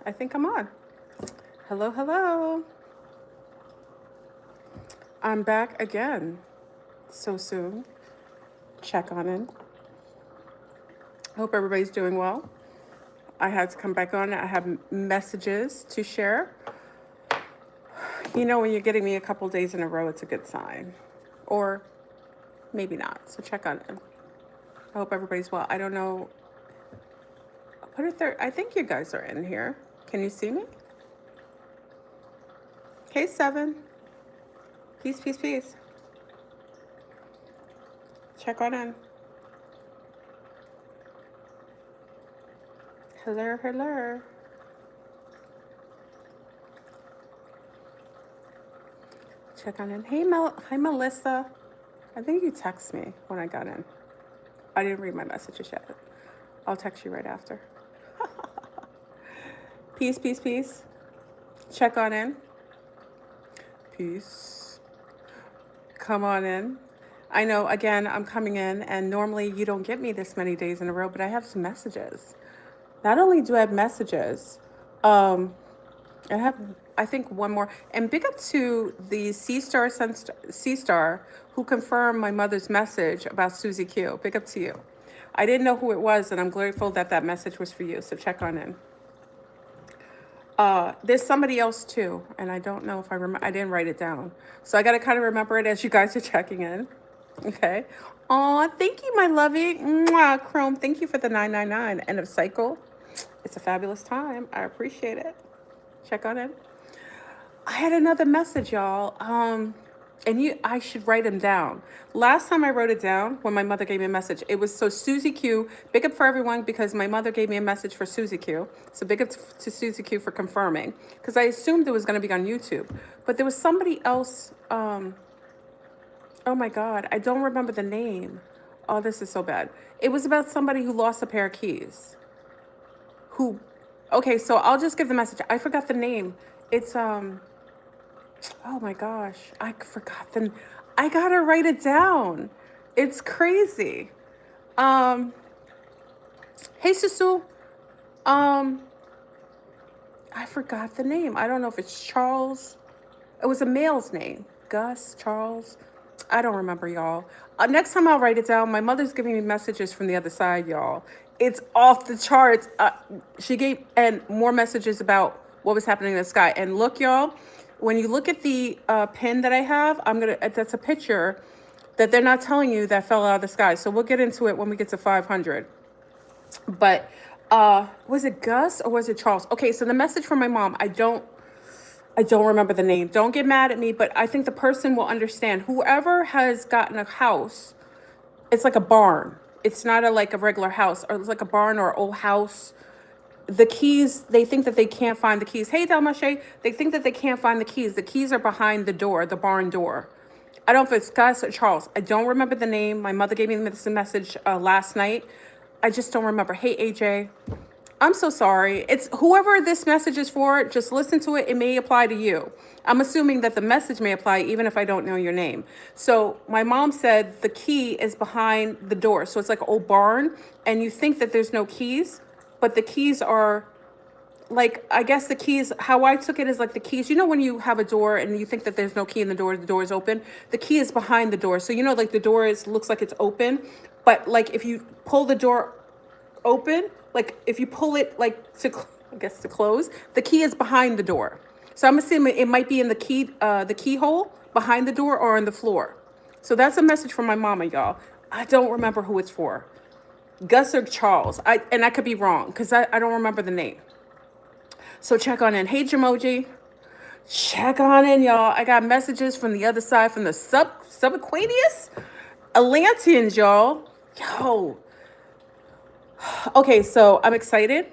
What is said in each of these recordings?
I think I'm on. Hello, hello. I'm back again so soon. Check on in. Hope everybody's doing well. I had to come back on. I have messages to share. You know, when you're getting me a couple days in a row, it's a good sign. Or maybe not. So check on in. I hope everybody's well. I don't know. I think you guys are in here. Can you see me? Hey, Seven. Peace, peace, peace. Check on in. Hello, hello. Check on in. Hey, hi, Melissa. I think you text me when I got in. I didn't read my messages yet. I'll text you right after. Peace, peace, peace. Check on in. Peace. Come on in. I know, again, I'm coming in, and normally you don't get me this many days in a row, but I have some messages. Not only do I have messages, I have, I think, one more. And big up to the C-Star who confirmed my mother's message about Susie Q. Big up to you. I didn't know who it was, and I'm grateful that that message was for you, so check on in. There's somebody else too, and I don't know if I remember. I didn't write it down, so I got to kind of remember it as you guys are checking in. Okay. Aw, thank you, my lovey. Mwah, Chrome, thank you for the 999. End of cycle. It's a fabulous time. I appreciate it. Check on it. I had another message, y'all. I should write them down. Last time I wrote it down, when my mother gave me a message, it was so Susie Q. Big up for everyone because my mother gave me a message for Susie Q. So big up to Susie Q for confirming, because I assumed it was going to be on YouTube. But there was somebody else. Oh my God, I don't remember the name. Oh, this is so bad. It was about somebody who lost a pair of keys. Okay, so I'll just give the message. I forgot the name. It's, oh my gosh, I forgot I gotta write it down. It's crazy. Hey, Susu. I forgot the name. I don't know if it's Charles. It was a male's name. Gus, Charles. I don't remember, y'all. Next time I'll write it down. My mother's giving me messages from the other side, y'all. It's off the charts. She gave and more messages about what was happening in the sky. And look, y'all, when you look at the pin that I have, that's a picture that they're not telling you that fell out of the sky. So we'll get into it when we get to 500. But was it Gus or was it Charles? Okay, so the message from my mom, I don't remember the name. Don't get mad at me, but I think the person will understand. Whoever has gotten a house, it's like a barn. It's not like a regular house, or it's like a barn or an old house. The keys, they think that they can't find the keys. Hey, Dalmache, they think that they can't find the keys. The keys are behind the door, the barn door. I don't know if it's Gus or Charles. I don't remember the name. My mother gave me this message last night. I just don't remember. Hey, AJ. I'm so sorry. It's whoever this message is for, just listen to it. It may apply to you. I'm assuming that the message may apply even if I don't know your name. So my mom said the key is behind the door. So it's like an old barn, and you think that there's no keys, but the keys are like, I guess the keys, how I took it is like the keys, you know, when you have a door and you think that there's no key in the door is open, the key is behind the door. So, you know, like the door looks like it's open, but like if you pull the door open, like if you pull it like to close, the key is behind the door. So I'm assuming it might be in the keyhole behind the door or on the floor. So that's a message from my mama, y'all. I don't remember who it's for. Gus or Charles. I could be wrong because I don't remember the name. So check on in. Hey, Jamoji. Check on in, y'all. I got messages from the other side, from the Subaqueous Atlanteans, y'all. Yo. Okay, so I'm excited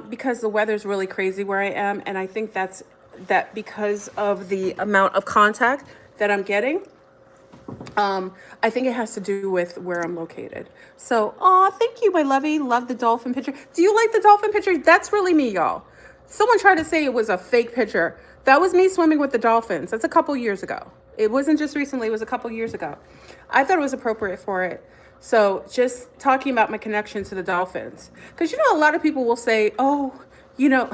because the weather's really crazy where I am, and I think that because of the amount of contact that I'm getting, I think it has to do with where I'm located. So, thank you, my lovey. Love the dolphin picture. Do you like the dolphin picture? That's really me, y'all. Someone tried to say it was a fake picture. That was me swimming with the dolphins. That's a couple years ago. It wasn't just recently. It was a couple years ago. I thought it was appropriate for it. So just talking about my connection to the dolphins. Because, you know, a lot of people will say, oh, You know,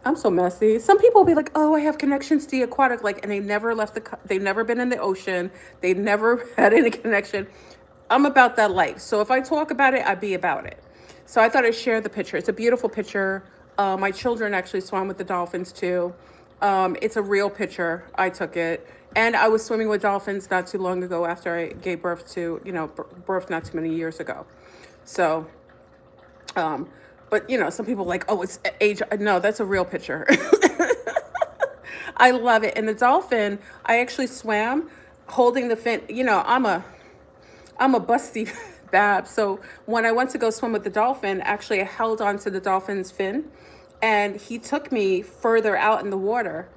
I'm so messy. Some people will be like, "Oh, I have connections to the aquatic," like, and they never left they've never been in the ocean. They never had any connection. I'm about that life. So if I talk about it, I be about it. So I thought I'd share the picture. It's a beautiful picture. My children actually swam with the dolphins too. It's a real picture. I took it. And I was swimming with dolphins not too long ago after I gave birth to, birth not too many years ago. So, um, but some people are like, oh, it's age. No, that's a real picture. I love it. And the dolphin, I actually swam holding the fin. I'm a busty bab. So when I went to go swim with the dolphin, actually I held on to the dolphin's fin, and he took me further out in the water,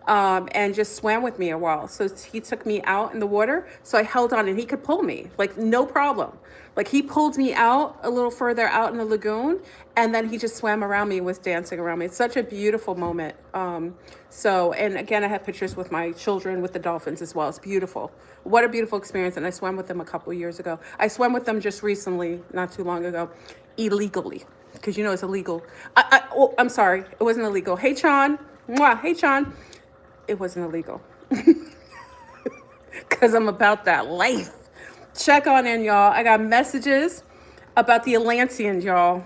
and just swam with me a while. So he took me out in the water. So I held on, and he could pull me like no problem. Like he pulled me out a little further out in the lagoon, and then he just swam around me and was dancing around me. It's such a beautiful moment. And again, I have pictures with my children with the dolphins as well. It's beautiful. What a beautiful experience. And I swam with them a couple years ago. I swam with them just recently, not too long ago, illegally, because it's illegal. I'm sorry. It wasn't illegal. Hey, Chon. Mwah. Hey, Chon. It wasn't illegal. Because I'm about that life. Check on in, y'all. I got messages about the Atlantean, y'all.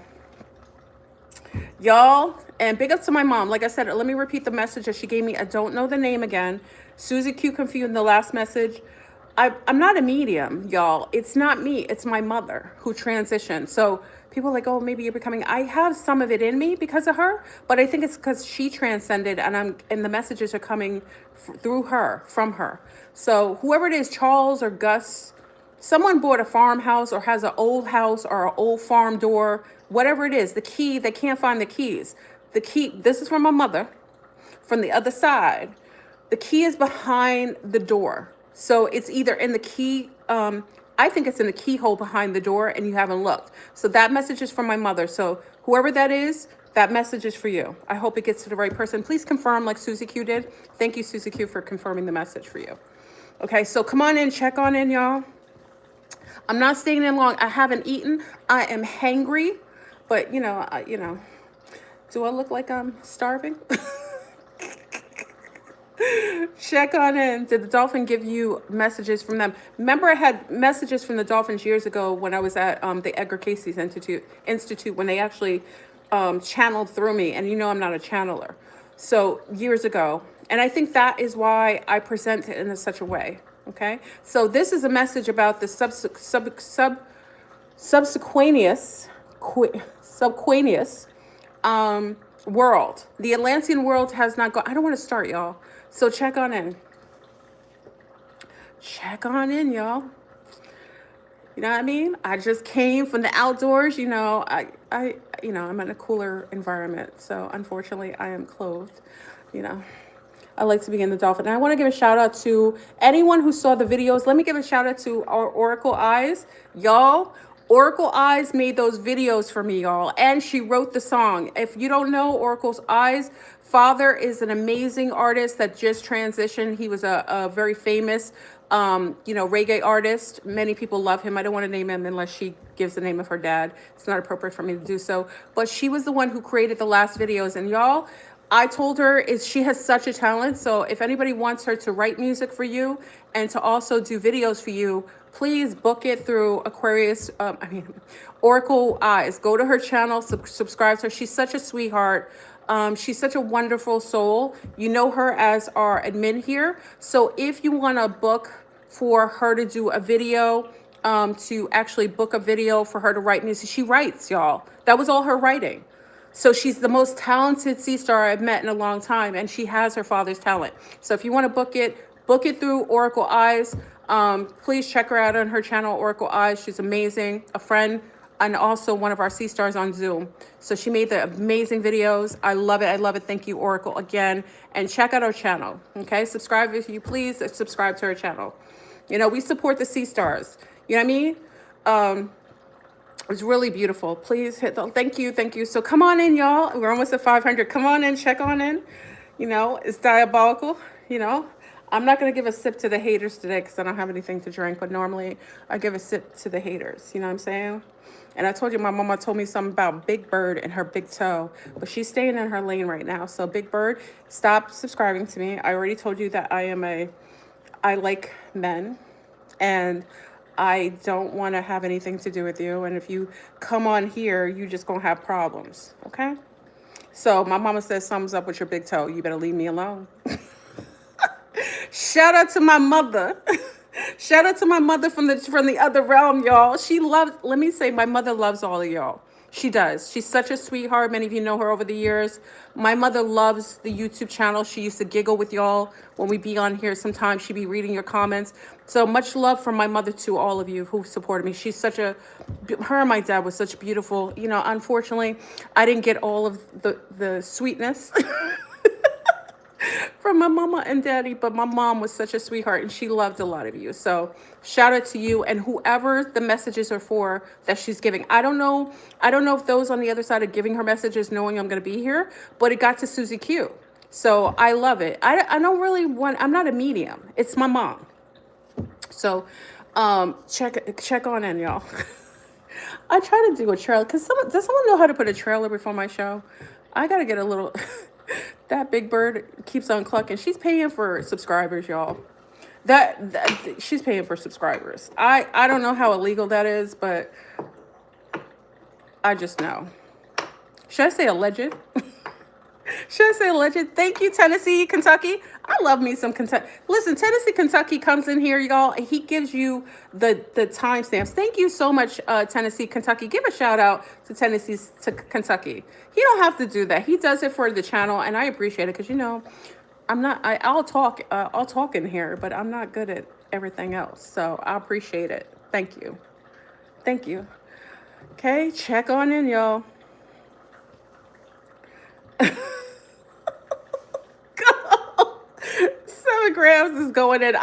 And big up to my mom. Like I said, let me repeat the message that she gave me. I don't know the name again. Susie Q confused the last message. I'm not a medium, y'all. It's not me. It's my mother who transitioned. So people are like, oh, maybe you're becoming. I have some of it in me because of her, but I think it's because she transcended, and the messages are coming through her, from her. So whoever it is, Charles or Gus, someone bought a farmhouse or has an old house or an old farm door, whatever it is, the key, they can't find the keys. The key, this is from my mother, from the other side. The key is behind the door. So it's either in the key, I think it's in the keyhole behind the door, and you haven't looked. So that message is from my mother. So whoever that is, that message is for you. I hope it gets to the right person. Please confirm like Susie Q did. Thank you, Susie Q, for confirming the message for you. Okay, so come on in, check on in, y'all. I'm not staying in long. I haven't eaten. I am hangry, but do I look like I'm starving? Check on in. Did the dolphin give you messages from them? Remember, I had messages from the dolphins years ago when I was at the Edgar Cayce's Institute when they actually channeled through me. And I'm not a channeler. So years ago. And I think that is why I present it in such a way. Okay. So this is a message about the subsequeous world. The Atlantean world has not gone. I don't want to start, y'all. So check on in. Check on in, y'all. You know what I mean? I just came from the outdoors. I'm in a cooler environment. So unfortunately, I am clothed. I like to be in the dolphin. And I want to give a shout out to anyone who saw the videos. Let me give a shout out to our Oracle Eyes. Y'all, Oracle Eyes made those videos for me, y'all. And she wrote the song. If you don't know Oracle's Eyes, father is an amazing artist that just transitioned. He was a very famous, reggae artist. Many people love him. I don't want to name him unless she gives the name of her dad. It's not appropriate for me to do so. But she was the one who created the last videos. And y'all, I told her she has such a talent. So if anybody wants her to write music for you and to also do videos for you, please book it through Oracle Eyes. Go to her channel, subscribe to her. She's such a sweetheart. She's such a wonderful soul. You know her as our admin here. So if you want to book for her to do a video, to actually book a video for her to write music, she writes, y'all. That was all her writing. So she's the most talented sea star I've met in a long time, and she has her father's talent. So if you want to book it through Oracle Eyes. Please check her out on her channel, Oracle Eyes. She's amazing, a friend, and also one of our sea stars on Zoom. So she made the amazing videos. I love it. I love it. Thank you, Oracle, again. And check out our channel. Okay, subscribe if you please. Subscribe to her channel. We support the sea stars. You know what I mean? It's really beautiful. Please hit the thank you. So come on in, y'all. We're almost at 500. Come on in, check on in. It's diabolical. I'm not going to give a sip to the haters today because I don't have anything to drink, but normally I give a sip to the haters. You know what I'm saying? And I told you my mama told me something about Big Bird and her big toe, but she's staying in her lane right now. So Big Bird, stop subscribing to me. I already told you that I like men, and I don't want to have anything to do with you. And if you come on here, you just gonna have problems. Okay? So my mama says something's up with your big toe. You better leave me alone. Shout out to my mother. Shout out to my mother from the other realm, y'all. She loves, let me say, my mother loves all of y'all. She does. She's such a sweetheart. Many of you know her over the years. My mother loves the YouTube channel. She used to giggle with y'all when we be on here. Sometimes she'd be reading your comments. So much love from my mother to all of you who supported me. She's such a, her and my dad was such beautiful, you know, unfortunately, I didn't get all of the sweetness from my mama and daddy, but my mom was such a sweetheart and she loved a lot of you. So shout out to you and whoever the messages are for that she's giving. I don't know if those on the other side are giving her messages knowing I'm going to be here, but it got to Susie Q. So I love it. I don't really want, I'm not a medium. It's my mom. So check on in, y'all. I try to do a trailer because does someone know how to put a trailer before my show? I got to get a little... That Big Bird keeps on clucking. She's paying for subscribers, y'all. That she's paying for subscribers. I don't know how illegal that is, but I just know. Should I say alleged? Should I say alleged? Thank you, Tennessee, Kentucky. I love me some Kentucky. Listen, Tennessee, Kentucky comes in here, y'all, and he gives you the timestamps. Thank you so much, Tennessee, Kentucky. Give a shout out to Tennessee, to Kentucky. He don't have to do that. He does it for the channel, and I appreciate it because, you know, I'll talk in here, but I'm not good at everything else. So I appreciate it. Thank you. Thank you. Okay, check on in, y'all. Grams is going in.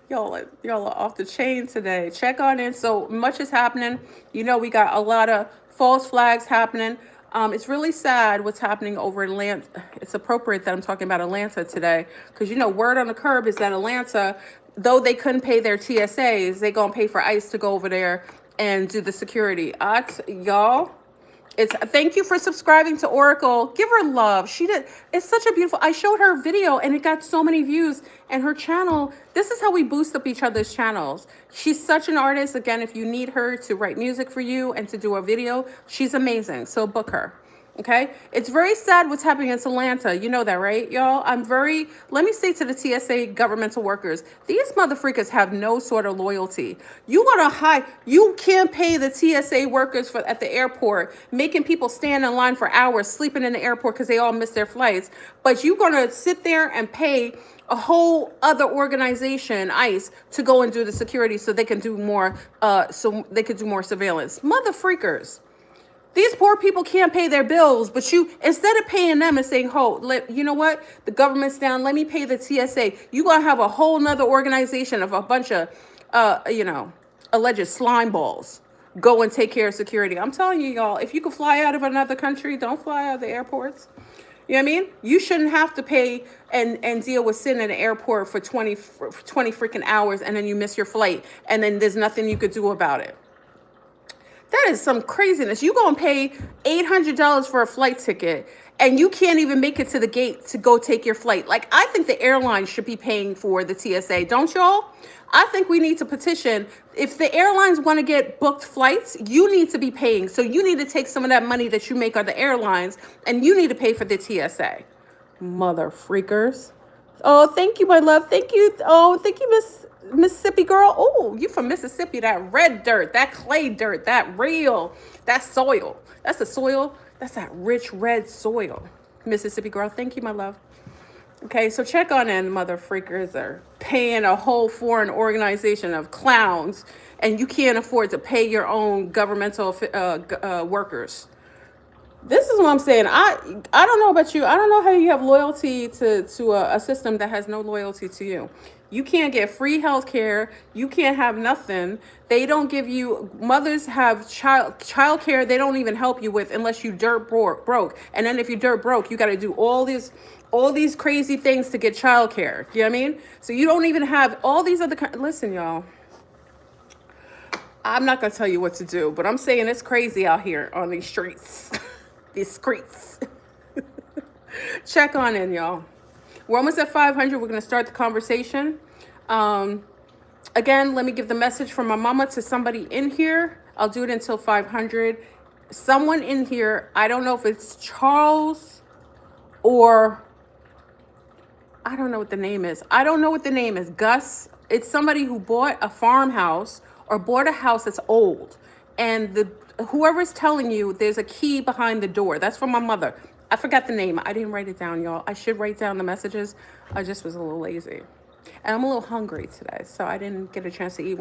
Y'all are off the chain today. Check on in. So much is happening. You know, we got a lot of false flags happening. It's really sad what's happening over in Atlanta. It's appropriate that I'm talking about Atlanta today because, you know, word on the curb is that Atlanta, though they couldn't pay their TSAs, they gonna pay for ICE to go over there and do the security. Y'all. Thank you for subscribing to Oracle. Give her love. She did. It's such a beautiful. I showed her a video and it got so many views. And her channel. This is how we boost up each other's channels. She's such an artist. Again, if you need her to write music for you and to do a video, she's amazing. So book her. Okay, it's very sad what's happening in Atlanta. You know that, right, y'all? Let me say to the TSA governmental workers, these motherfreakers have no sort of loyalty. You can't pay the TSA workers at the airport, making people stand in line for hours, sleeping in the airport because they all missed their flights. But you're going to sit there and pay a whole other organization, ICE, to go and do the security so they can do more, surveillance. Motherfreakers. These poor people can't pay their bills, but instead of paying them and saying, you know what? The government's down. Let me pay the TSA. You're going to have a whole nother organization of a bunch of, alleged slime balls go and take care of security. I'm telling you, y'all, if you could fly out of another country, don't fly out of the airports. You know what I mean? You shouldn't have to pay and deal with sitting in the airport for 20 freaking hours and then you miss your flight and then there's nothing you could do about it. That is some craziness. You going to pay $800 for a flight ticket and you can't even make it to the gate to go take your flight. Like, I think the airlines should be paying for the TSA. Don't y'all? I think we need to petition. If the airlines want to get booked flights, you need to be paying. So you need to take some of that money that you make on the airlines and you need to pay for the TSA. Mother freakers. Oh, thank you, my love. Thank you. Oh, thank you, Mississippi girl. Oh, you from Mississippi. That red dirt, that clay dirt, that soil. That's the soil. That's that rich red soil. Mississippi girl. Thank you, my love. Okay, so check on in. Mother freakers are paying a whole foreign organization of clowns and you can't afford to pay your own governmental workers. This is what I'm saying. I don't know about you. I don't know how you have loyalty to a system that has no loyalty to you. You can't get free health care. You can't have nothing. They don't give you, mothers have child care they don't even help you with unless you dirt broke. And then if you're dirt broke, you got to do all these crazy things to get child care. You know what I mean? So you don't even have all these other, listen, y'all. I'm not going to tell you what to do, but I'm saying it's crazy out here on these streets. These streets. Check on in, y'all. We're almost at 500. We're going to start the conversation. Um, Again, let me give the message from my mama to somebody in here. I'll do it until 500. Someone in here, I don't know if it's Charles or I don't know what the name is. I don't know what the name is. Gus. It's somebody who bought a farmhouse or bought a house that's old. And whoever's telling you there's a key behind the door. That's from my mother. I forgot the name. I didn't write it down, y'all. I should write down the messages. I just was a little lazy. And I'm a little hungry today, so I didn't get a chance to eat.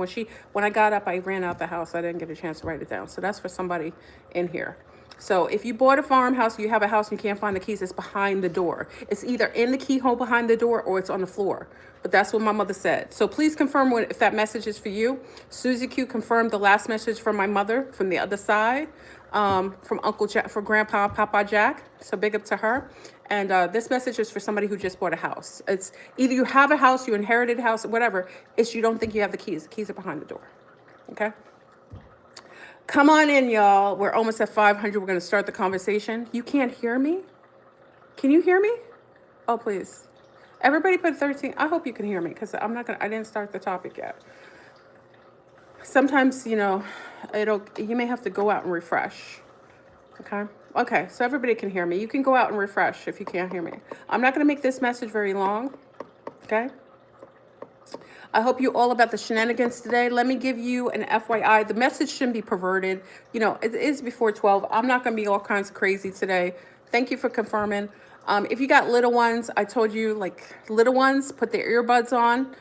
When I got up, I ran out the house. I didn't get a chance to write it down. So that's for somebody in here. So if you bought a farmhouse, you have a house and you can't find the keys, it's behind the door. It's either in the keyhole behind the door or it's on the floor. But that's what my mother said. So please confirm if that message is for you. Susie Q confirmed the last message from my mother from the other side, from Uncle Jack, for Grandpa, Papa Jack. So big up to her. And this message is for somebody who just bought a house. It's either you have a house, you inherited a house, whatever. It's you don't think you have the keys. The keys are behind the door. Okay? Come on in, y'all. We're almost at 500. We're going to start the conversation. You can't hear me? Can you hear me? Oh, please. Everybody put 13. I hope you can hear me because I didn't start the topic yet. Sometimes, you may have to go out and refresh. Okay? Okay, so everybody can hear me. You can go out and refresh if you can't hear me. I'm not going to make this message very long. Okay? I hope you all about the shenanigans today. Let me give you an FYI. The message shouldn't be perverted. It is before 12. I'm not going to be all kinds of crazy today. Thank you for confirming. If you got little ones, I told you, little ones, put their earbuds on.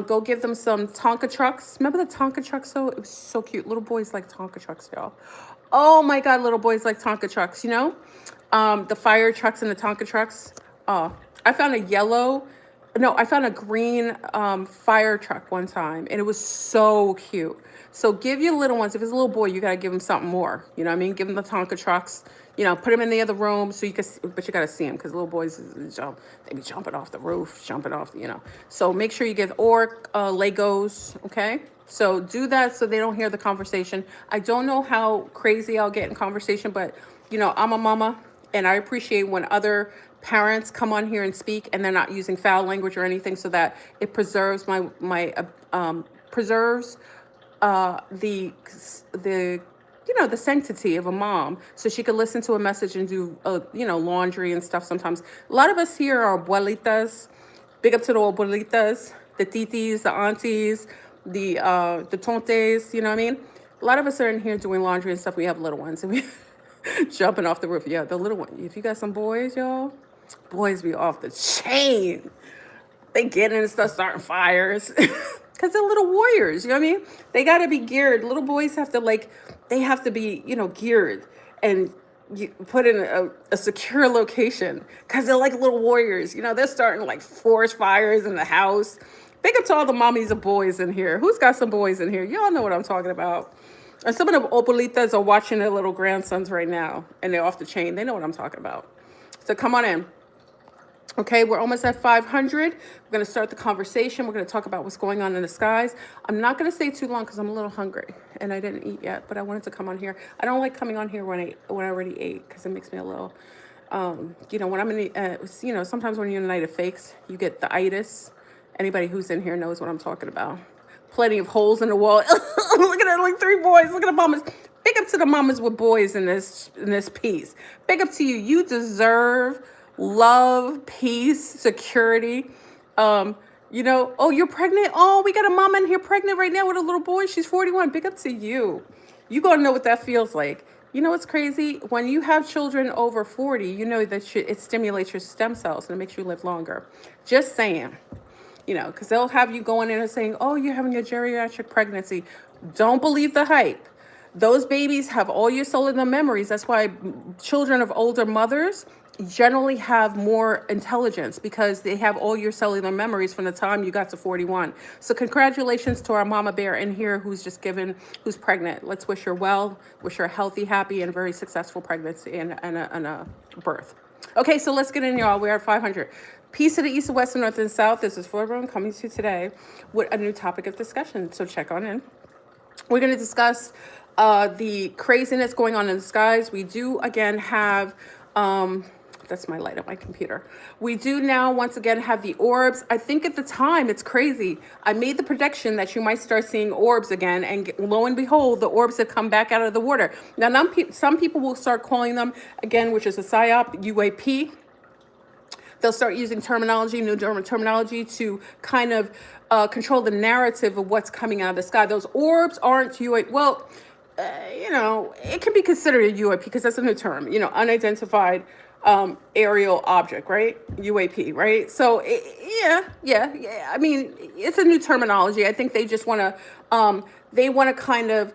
Go give them some Tonka trucks. Remember the Tonka trucks, though? It was so cute. Little boys like Tonka trucks, y'all. Oh, my God, little boys like Tonka trucks, the fire trucks and the Tonka trucks. I found a green fire truck one time, and it was so cute. So give your little ones, if it's a little boy, you got to give them something more. You know what I mean? Give them the Tonka trucks, put them in the other room so you can, but you got to see them because little boys, they be jumping off the roof, So make sure you give, or Legos, okay? So do that so they don't hear the conversation. I don't know how crazy I'll get in conversation, but, I'm a mama, and I appreciate when other parents come on here and speak and they're not using foul language or anything, so that it preserves the sanctity of a mom, so she could listen to a message and do laundry and stuff. Sometimes a lot of us here are abuelitas. Big up to the abuelitas, the titis, the aunties, the tontes. You know what I mean? A lot of us are in here doing laundry and stuff. We have little ones and we jumping off the roof. Yeah, the little one. If you got some boys, y'all, boys be off the chain. They get in and stuff, starting fires. Because they're little warriors, you know what I mean? They got to be geared. Little boys have to, they have to be, geared and you put in a secure location because they're like little warriors. They're starting, forest fires in the house. Big up to all the mommies of boys in here. Who's got some boys in here? Y'all know what I'm talking about. And some of the abuelitas are watching their little grandsons right now, and they're off the chain. They know what I'm talking about. So come on in. Okay, we're almost at 500. We're going to start the conversation. We're going to talk about what's going on in the skies. I'm not going to stay too long because I'm a little hungry and I didn't eat yet, but I wanted to come on here. I don't like coming on here when I already ate because it makes me a little, when I'm in the, sometimes when you're in the night of fakes, you get the itis. Anybody who's in here knows what I'm talking about. Plenty of holes in the wall. Look at that, 3 boys. Look at the mamas. Big up to the mamas with boys in this piece. Big up to you. You deserve love, peace, security. Oh, you're pregnant? Oh, we got a mama in here pregnant right now with a little boy. She's 41. Big up to you. You got to know what that feels like. What's crazy? When you have children over 40, you know that it stimulates your stem cells and it makes you live longer. Just saying. Because they'll have you going in and saying, oh, you're having a geriatric pregnancy. Don't believe the hype. Those babies have all your cellular memories. That's why children of older mothers generally have more intelligence because they have all your cellular memories from the time you got to 41. So congratulations to our mama bear in here who's pregnant. Let's wish her well, wish her a healthy, happy, and very successful pregnancy and a birth. Okay, so let's get in, y'all. We're at 500. Peace to the east, west, and north, and south. This is FleurBrun coming to you today with a new topic of discussion. So check on in. We're going to discuss the craziness going on in the skies. We do again have, that's my light on my computer. We do now once again have the orbs. I think at the time, it's crazy. I made the prediction that you might start seeing orbs again, and lo and behold, the orbs have come back out of the water. Now, some people will start calling them again, which is a PSYOP, UAP. They'll start using terminology, new terminology, to kind of control the narrative of what's coming out of the sky. Those orbs aren't UAP. Well, it can be considered a UAP because that's a new term, unidentified aerial object, right? UAP, right? So, yeah. I mean, it's a new terminology. I think they just want to kind of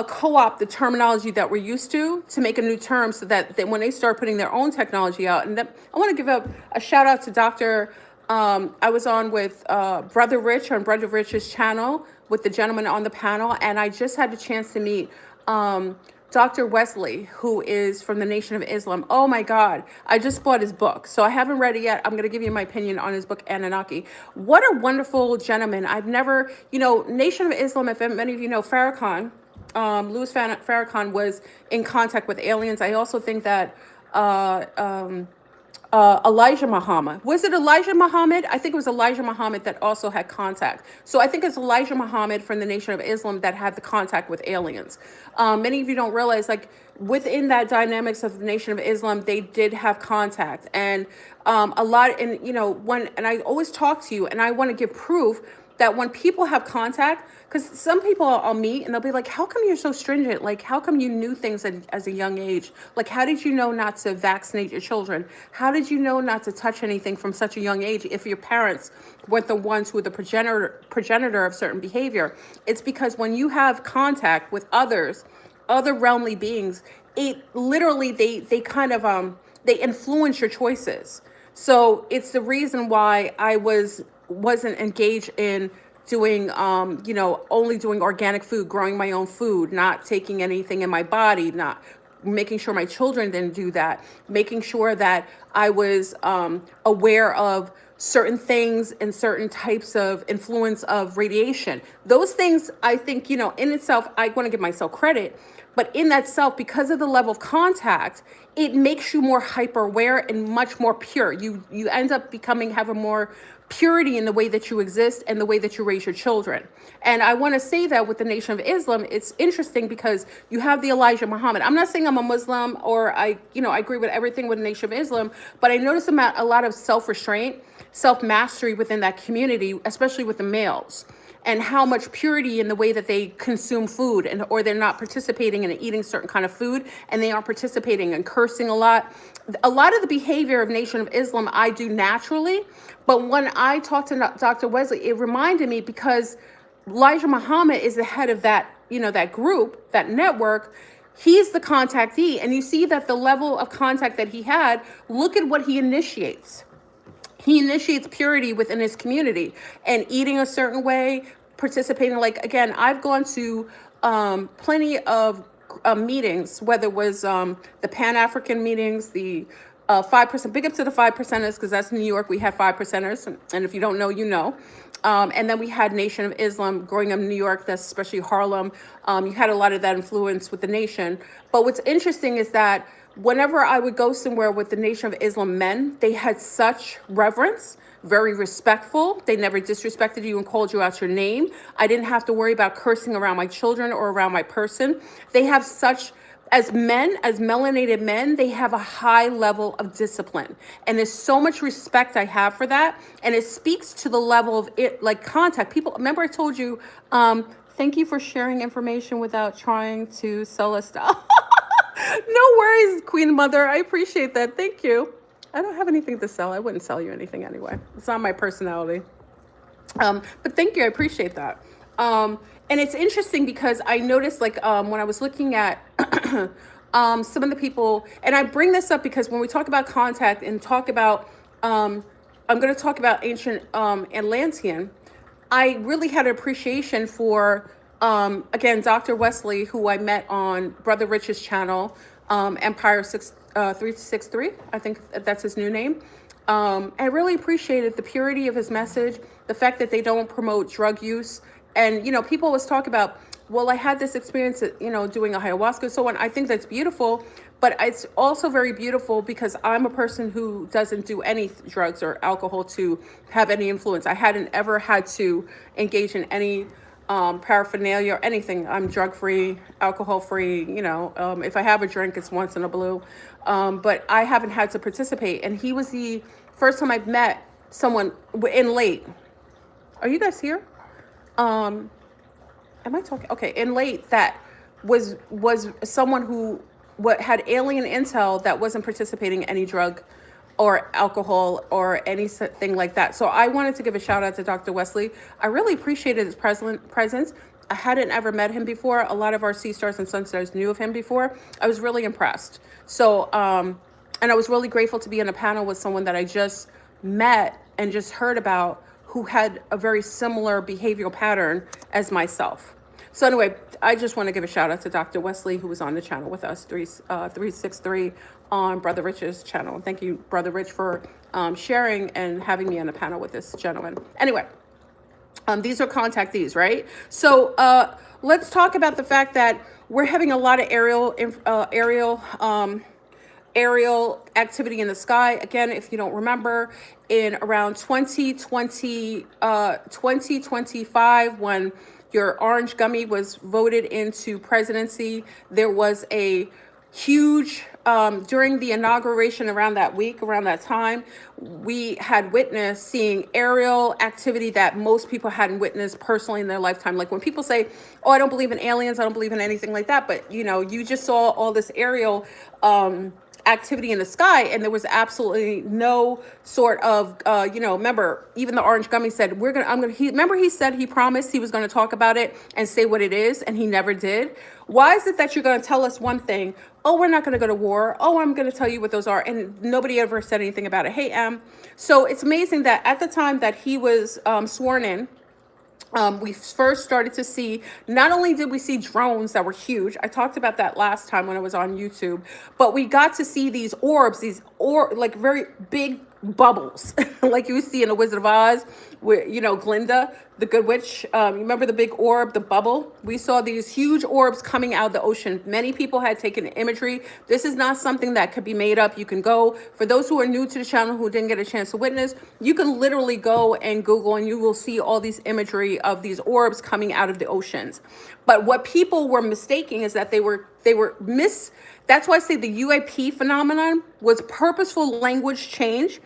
co-opt the terminology that we're used to make a new term, so that when they start putting their own technology out. And I want to give a shout out to Dr. I was on with Brother Rich on Brother Rich's channel with the gentleman on the panel, and I just had the chance to meet Dr. Wesley, who is from the Nation of Islam. Oh my God, I just bought his book. So I haven't read it yet. I'm going to give you my opinion on his book, Anunnaki. What a wonderful gentleman. I've never, Nation of Islam, if many of you know, Farrakhan, Louis Farrakhan was in contact with aliens. I also think that Elijah Muhammad. Was it Elijah Muhammad? I think it was Elijah Muhammad that also had contact. So I think it's Elijah Muhammad from the Nation of Islam that had the contact with aliens. Many of you don't realize, like, within that dynamics of the Nation of Islam, they did have contact. And and I always talk to you, and I want to give proof that when people have contact, because some people I'll meet and they'll be like, how come you're so stringent? Like, how come you knew things as a young age? Like, how did you know not to vaccinate your children? How did you know not to touch anything from such a young age if your parents weren't the ones who were the progenitor of certain behavior? It's because when you have contact with other realmly beings, it literally, they kind of, they influence your choices. So it's the reason why I wasn't engaged in doing, only doing organic food, growing my own food, not taking anything in my body, not making sure my children didn't do that, making sure that I was aware of certain things and certain types of influence of radiation. Those things, I think, in itself, I want to give myself credit. But in that self, because of the level of contact, it makes you more hyper aware and much more pure. You end up having more purity in the way that you exist and the way that you raise your children. And I want to say that with the Nation of Islam, it's interesting because you have the Elijah Muhammad. I'm not saying I'm a Muslim or I agree with everything with the Nation of Islam, but I notice a lot of self-restraint, self-mastery within that community, especially with the males, and how much purity in the way that they consume food, or they're not participating in eating certain kind of food, and they aren't participating in cursing a lot. A lot of the behavior of Nation of Islam I do naturally, but when I talked to Dr. Wesley, it reminded me, because Elijah Muhammad is the head of that, that group, that network. He's the contactee, and you see that the level of contact that he had, look at what he initiates. He initiates purity within his community and eating a certain way, participating. Like, again, I've gone to plenty of meetings, whether it was the Pan-African meetings, the 5%, big up to the 5%ers, because that's New York. We had 5%ers. And if you don't know, you know. And then we had Nation of Islam growing up in New York, that's especially Harlem. You had a lot of that influence with the nation. But what's interesting is that whenever I would go somewhere with the Nation of Islam men, they had such reverence, very respectful. They never disrespected you and called you out your name. I didn't have to worry about cursing around my children or around my person. They have such, as men, as melanated men, they have a high level of discipline. And there's so much respect I have for that. And it speaks to the level of it, like contact. People, remember I told you, thank you for sharing information without trying to sell us stuff. No worries, Queen Mother. I appreciate that. Thank you. I don't have anything to sell. I wouldn't sell you anything anyway. It's not my personality. But thank you. I appreciate that. And it's interesting because I noticed, like, when I was looking at some of the people, and I bring this up because when we talk about contact and talk about, I'm going to talk about ancient Atlantean, I really had an appreciation for, again, Dr. Wesley, who I met on Brother Rich's channel, Empire 363, I think that's his new name. I really appreciated the purity of his message, the fact that they don't promote drug use. And, people always talk about well, I had this experience, doing ayahuasca, so on. I think that's beautiful, but it's also very beautiful because I'm a person who doesn't do any drugs or alcohol to have any influence. I hadn't ever had to engage in any paraphernalia or anything. I'm drug free, alcohol free. If I have a drink, it's once in a blue. But I haven't had to participate. And he was the first time I've met someone in late. Are you guys here? Um, am I talking? Okay, in late that was someone who had alien intel that wasn't participating in any drug or alcohol or anything like that. So I wanted to give a shout out to Dr. Wesley. I really appreciated his presence. I hadn't ever met him before. A lot of our Sea Stars and Sun Stars knew of him before. I was really impressed. So, and I was really grateful to be in a panel with someone that I just met and just heard about who had a very similar behavioral pattern as myself. So anyway, I just want to give a shout out to Dr. Wesley, who was on the channel with us, 363 on Brother Rich's channel. Thank you, Brother Rich, for sharing and having me on a panel with this gentleman. Anyway, these are contactees, right? So let's talk about the fact that we're having a lot of aerial activity in the sky. Again, if you don't remember, in around 2025, when your orange gummy was voted into presidency, there was a huge, during the inauguration around that week, around that time, we had witnessed seeing aerial activity that most people hadn't witnessed personally in their lifetime. Like when people say, oh, I don't believe in aliens, I don't believe in anything like that. But, you just saw all this aerial activity in the sky, and there was absolutely no sort of remember, even the orange gummy said, he said he promised he was going to talk about it and say what it is, and he never did. Why is it that you're going to tell us one thing? Oh, we're not going to go to war. Oh, I'm going to tell you what those are, and nobody ever said anything about it. Hey, so it's amazing that at the time that he was sworn in, we first started to see, not only did we see drones that were huge, I talked about that last time when I was on YouTube, but we got to see these orbs, like very big bubbles, like you see in The Wizard of Oz, where, Glinda, the good witch, you remember the big orb, the bubble? We saw these huge orbs coming out of the ocean. Many people had taken imagery. This is not something that could be made up. You can go, for those who are new to the channel who didn't get a chance to witness, you can literally go and Google and you will see all these imagery of these orbs coming out of the oceans. But what people were mistaking is that that's why I say the UAP phenomenon was purposeful language change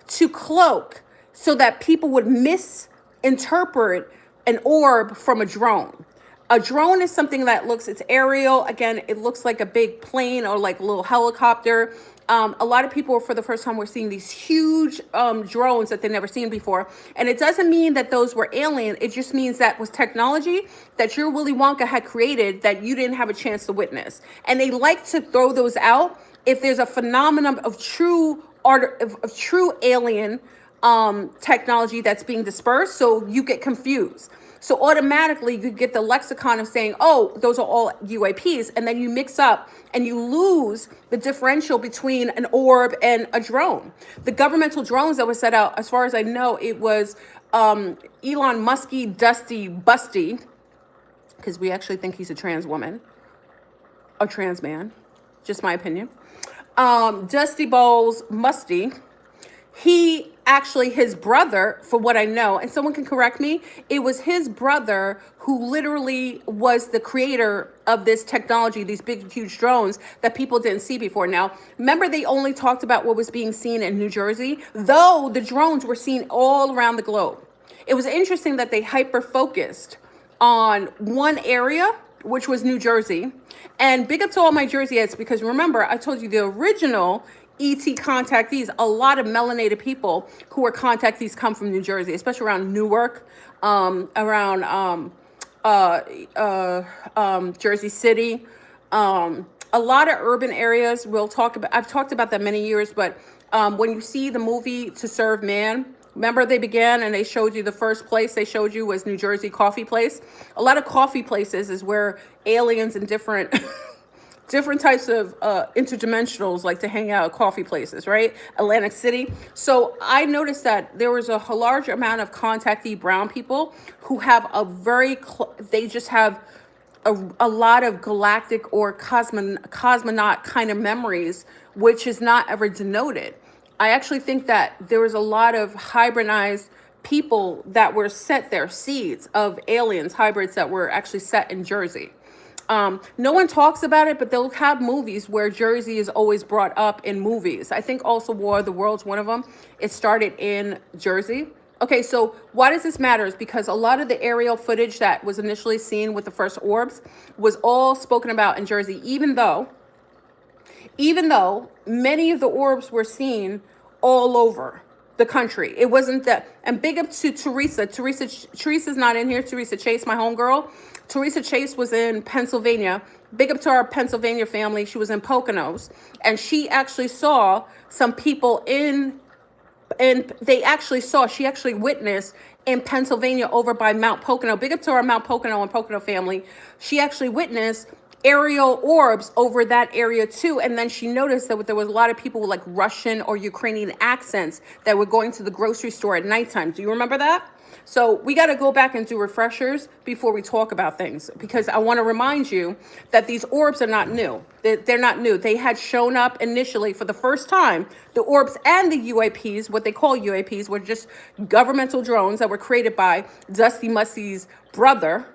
to cloak so that people would misinterpret an orb from a drone. A drone is something that it's aerial. Again, it looks like a big plane or like a little helicopter. A lot of people for the first time were seeing these huge drones that they've never seen before. And it doesn't mean that those were alien. It just means that was technology that your Willy Wonka had created that you didn't have a chance to witness. And they like to throw those out if there's a phenomenon of true alien technology that's being dispersed, so you get confused. So automatically you get the lexicon of saying, oh, those are all UAPs, and then you mix up and you lose the differential between an orb and a drone. The governmental drones that were set out, as far as I know, it was Elon Musky Dusty Busty, because we actually think he's a trans woman, a trans man, just my opinion. Dusty Bowles Musty, his brother, for what I know, and someone can correct me, it was his brother who literally was the creator of this technology, these big, huge drones that people didn't see before. Now, remember, they only talked about what was being seen in New Jersey, though the drones were seen all around the globe. It was interesting that they hyper-focused on one area, which was New Jersey. And big up to all my Jerseyheads, because remember, I told you the original ET contactees, a lot of melanated people who were contactees come from New Jersey, especially around Newark, around Jersey City, a lot of urban areas. I've talked about that many years, but when you see the movie To Serve Man, remember they began and they showed you the first place they showed you was New Jersey coffee place. A lot of coffee places is where aliens and different different types of interdimensionals like to hang out at coffee places, right? Atlantic City. So I noticed that there was a large amount of contactee brown people who have they just have a lot of galactic or cosmonaut kind of memories, which is not ever denoted. I actually think that there was a lot of hybridized people that were set there, seeds of aliens, hybrids that were actually set in Jersey. No one talks about it, but they'll have movies where Jersey is always brought up in movies. I think also War of the Worlds, one of them, it started in Jersey. Okay, so why does this matter? Is because a lot of the aerial footage that was initially seen with the first orbs was all spoken about in Jersey, even though many of the orbs were seen all over the country. It wasn't that. And big up to Teresa. Teresa's not in here. Teresa Chase, my homegirl. Teresa Chase was in Pennsylvania. Big up to our Pennsylvania family. She was in Poconos, and she actually saw some people and she actually witnessed in Pennsylvania over by Mount Pocono. Big up to our Mount Pocono and Pocono family. She actually witnessed aerial orbs over that area too. And then she noticed that there was a lot of people with like Russian or Ukrainian accents that were going to the grocery store at nighttime. Do you remember that? So we got to go back and do refreshers before we talk about things, because I want to remind you that these orbs are not new. They're not new. They had shown up initially for the first time. The orbs and the UAPs, what they call UAPs, were just governmental drones that were created by Dusty Musty's brother,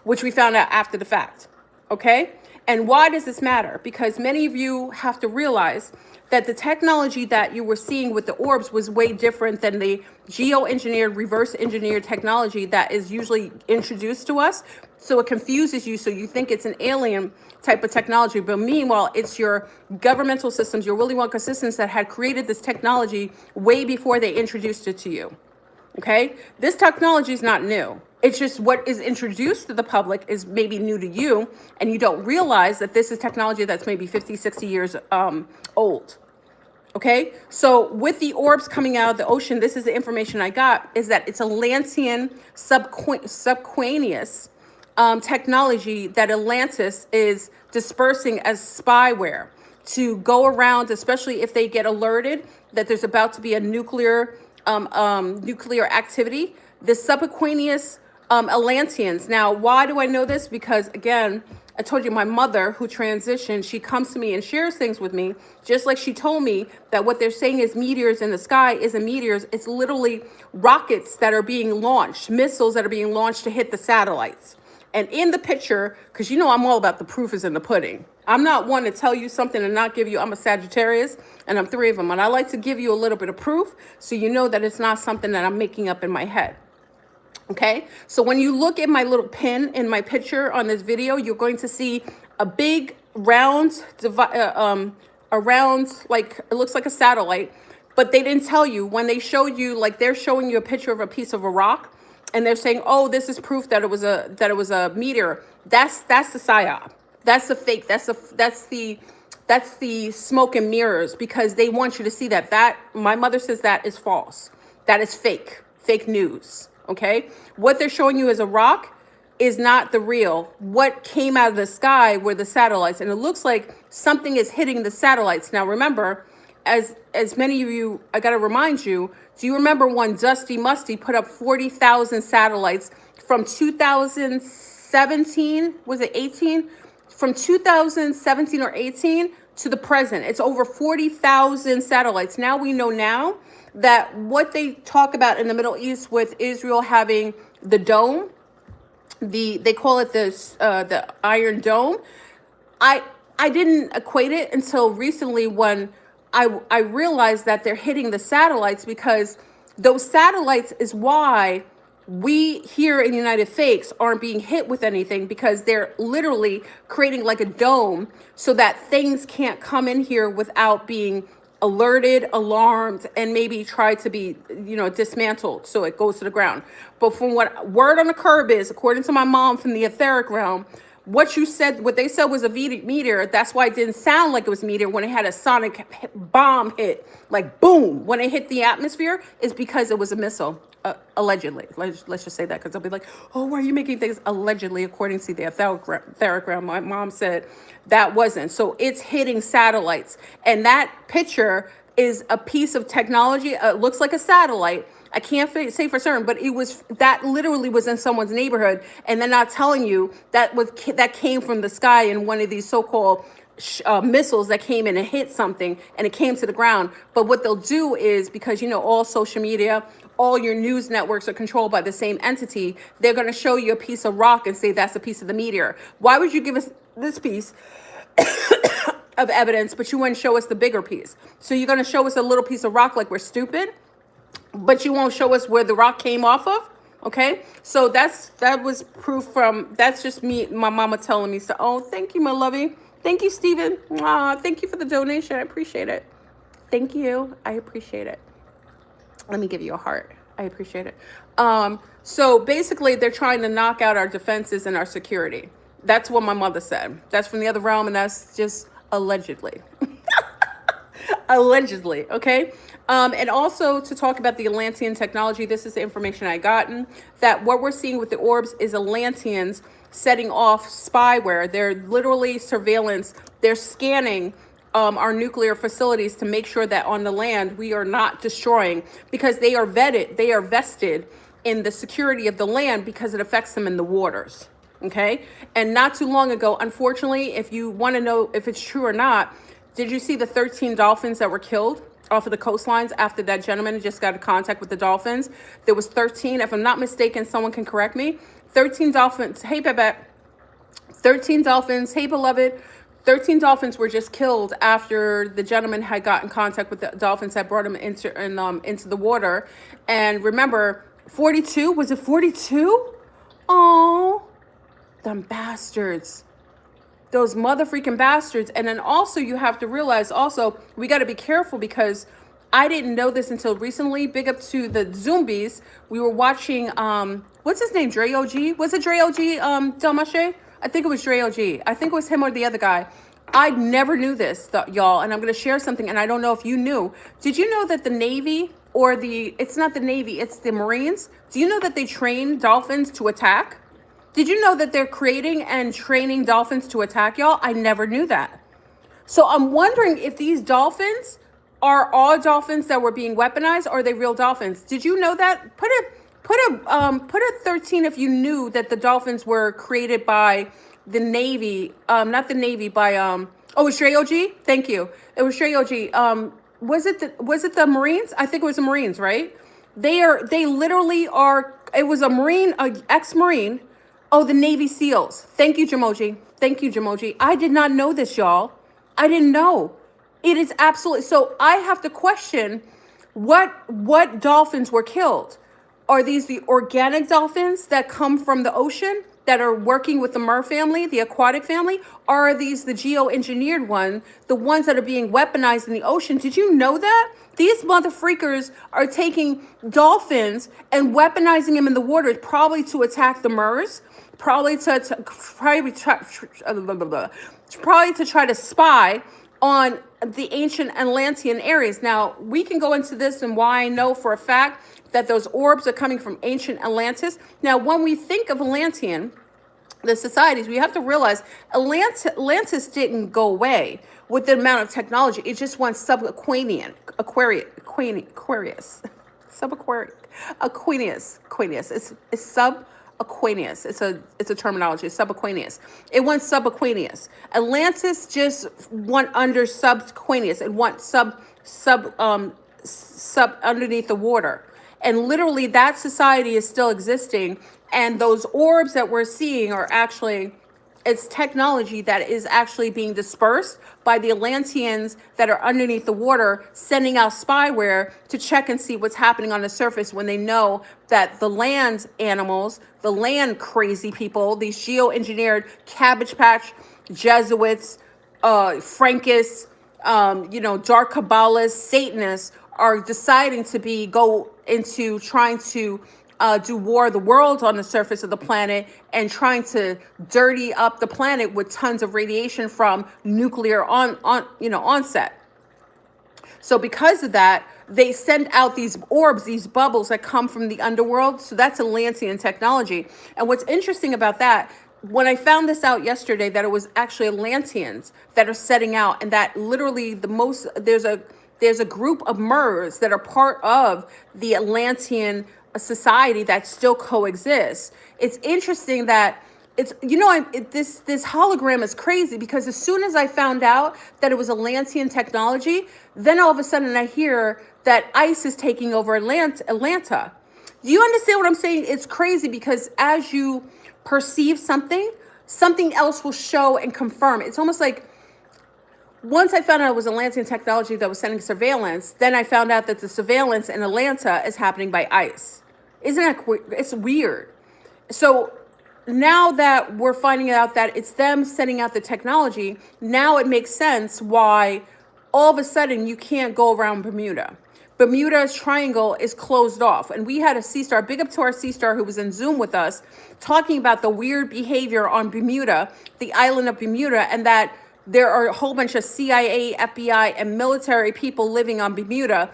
which we found out after the fact. Okay? And why does this matter? Because many of you have to realize that the technology that you were seeing with the orbs was way different than the geoengineered, reverse engineered technology that is usually introduced to us. So it confuses you, so you think it's an alien type of technology. But meanwhile, it's your governmental systems, your Willy Wonka systems that had created this technology way before they introduced it to you. Okay? This technology is not new. It's just what is introduced to the public is maybe new to you, and you don't realize that this is technology that's maybe 50, 60 years old. Okay? So with the orbs coming out of the ocean, this is the information I got, is that it's Atlantean subquaneous technology that Atlantis is dispersing as spyware to go around, especially if they get alerted that there's about to be a nuclear activity. The subaqueous Atlanteans. Now, why do I know this? Because again, I told you my mother who transitioned, she comes to me and shares things with me, just like she told me that what they're saying is meteors in the sky isn't meteors. It's literally rockets that are being launched, missiles that are being launched to hit the satellites. And in the picture, because you know I'm all about the proof is in the pudding. I'm not one to tell you something and not give you, I'm a Sagittarius, and I'm 3 of them. And I like to give you a little bit of proof so you know that it's not something that I'm making up in my head. Okay, so when you look at my little pin in my picture on this video, you're going to see a big round, like it looks like a satellite, but they didn't tell you when they showed you, like they're showing you a picture of a piece of a rock, and they're saying, "Oh, this is proof that it was a meteor." That's the psyop. That's the fake. That's the smoke and mirrors, because they want you to see that my mother says that is false. That is fake news. Okay, what they're showing you as a rock is not the real. What came out of the sky were the satellites, and it looks like something is hitting the satellites. Now, remember, as many of you, I got to remind you, do you remember when Dusty Musty put up 40,000 satellites from 2017? Was it 18? From 2017 or 18 to the present, it's over 40,000 satellites. Now we know that what they talk about in the Middle East with Israel having the dome, they call it the Iron Dome. I didn't equate it until recently when I realized that they're hitting the satellites, because those satellites is why we here in the United States aren't being hit with anything, because they're literally creating like a dome so that things can't come in here without being alerted, alarmed, and maybe try to be, dismantled so it goes to the ground. But from what word on the curb is, according to my mom from the etheric realm, what they said was a meteor. That's why it didn't sound like it was a meteor when it had a sonic bomb hit, like boom, when it hit the atmosphere, is because it was a missile. Allegedly. Let's just say that, because they'll be like, "Oh, why are you making things allegedly?" According to the etheric realm, my mom said that wasn't. So it's hitting satellites, and that picture is a piece of technology. It looks like a satellite. I can't say for certain, but it was that literally was in someone's neighborhood, and they're not telling you that came from the sky in one of these so-called missiles that came in and hit something, and it came to the ground. But what they'll do is, because all social media, all your news networks are controlled by the same entity, they're going to show you a piece of rock and say that's a piece of the meteor. Why would you give us this piece of evidence, but you wouldn't show us the bigger piece? So you're going to show us a little piece of rock like we're stupid, but you won't show us where the rock came off of? Okay, so that was proof from, that's just me, my mama telling me so. Oh, thank you, my lovey. Thank you, Stephen. Thank you for the donation. I appreciate it. Thank you. I appreciate it. Let me give you a heart. I appreciate it. So basically, they're trying to knock out our defenses and our security. That's what my mother said. That's from the other realm, and that's just allegedly. Allegedly, okay? And also to talk about the Atlantean technology, this is the information I gotten, that what we're seeing with the orbs is Atlanteans setting off spyware. They're literally surveillance. They're scanning our nuclear facilities to make sure that on the land we are not destroying, because they are vetted, they are vested in the security of the land because it affects them in the waters, okay? And not too long ago, unfortunately, if you want to know if it's true or not, did you see the 13 dolphins that were killed off of the coastlines after that gentleman just got in contact with the dolphins? There was 13, if I'm not mistaken, someone can correct me. 13 dolphins, hey, Bebe. 13 dolphins, hey, beloved. 13 dolphins were just killed after the gentleman had got in contact with the dolphins that brought him into the water. And remember, 42, was it 42? Oh, them bastards. Those mother freaking bastards. And then also you have to realize also, we got to be careful, because I didn't know this until recently. Big up to the Zombies. We were watching, what's his name? Dre OG? Was it Dre OG, Delmache? I think it was Dre OG. I think it was him or the other guy. I never knew this, y'all. And I'm going to share something. And I don't know if you knew. Did you know that the Navy, or it's not the Navy, it's the Marines. Do you know that they train dolphins to attack? Did you know that they're creating and training dolphins to attack, y'all? I never knew that. So I'm wondering if these dolphins are all dolphins that were being weaponized, or are they real dolphins? Did you know that? Put a 13 if you knew that the dolphins were created by the Navy, not the Navy, by oh, it was Dre OG? Thank you. It was Dre OG. Was it the Marines? I think it was the Marines, right? They literally are, it was a Marine, ex-Marine. Oh, the Navy SEALs. Thank you, Jamoji. Thank you, Jamoji. I did not know this, y'all. I didn't know. It is absolutely, so I have to question what dolphins were killed. Are these the organic dolphins that come from the ocean that are working with the mer family, the aquatic family? Or are these the geoengineered ones, the ones that are being weaponized in the ocean? Did you know that? These mother freakers are taking dolphins and weaponizing them in the water, probably to attack the mers, probably to try to spy on the ancient Atlantean areas. Now, we can go into this and why I know for a fact that those orbs are coming from ancient Atlantis. Now, when we think of Atlantean, the societies, we have to realize Atlantis didn't go away with the amount of technology. It just went subaqueous. It's subaqueous. It's a terminology. It's subaqueous. It went subaqueous. Atlantis just went under subaqueous. It went sub underneath the water. And literally that society is still existing. And those orbs that we're seeing are actually, it's technology that is actually being dispersed by the Atlanteans that are underneath the water, sending out spyware to check and see what's happening on the surface, when they know that the land animals, the land crazy people, these geoengineered Cabbage Patch Jesuits, Frankists, dark Kabbalists, Satanists are deciding to go into trying to do war of the world on the surface of the planet, and trying to dirty up the planet with tons of radiation from nuclear onset. So because of that, they send out these orbs, these bubbles that come from the underworld. So that's Atlantean technology. And what's interesting about that, when I found this out yesterday, that it was actually Atlanteans that are setting out, and that literally there's there's a group of Mers that are part of the Atlantean society that still coexists. It's interesting that it's, this hologram is crazy because as soon as I found out that it was Atlantean technology, then all of a sudden I hear that ice is taking over Atlanta. Do you understand what I'm saying? It's crazy because as you perceive something, something else will show and confirm. It's almost like once I found out it was Atlantean technology that was sending surveillance, then I found out that the surveillance in Atlanta is happening by ice. Isn't that it's weird? So now that we're finding out that it's them sending out the technology, now it makes sense why all of a sudden you can't go around Bermuda. Bermuda's triangle is closed off. And we had a sea star, big up to our sea star who was in Zoom with us, talking about the weird behavior on Bermuda, the island of Bermuda, and that there are a whole bunch of CIA, FBI, and military people living on Bermuda,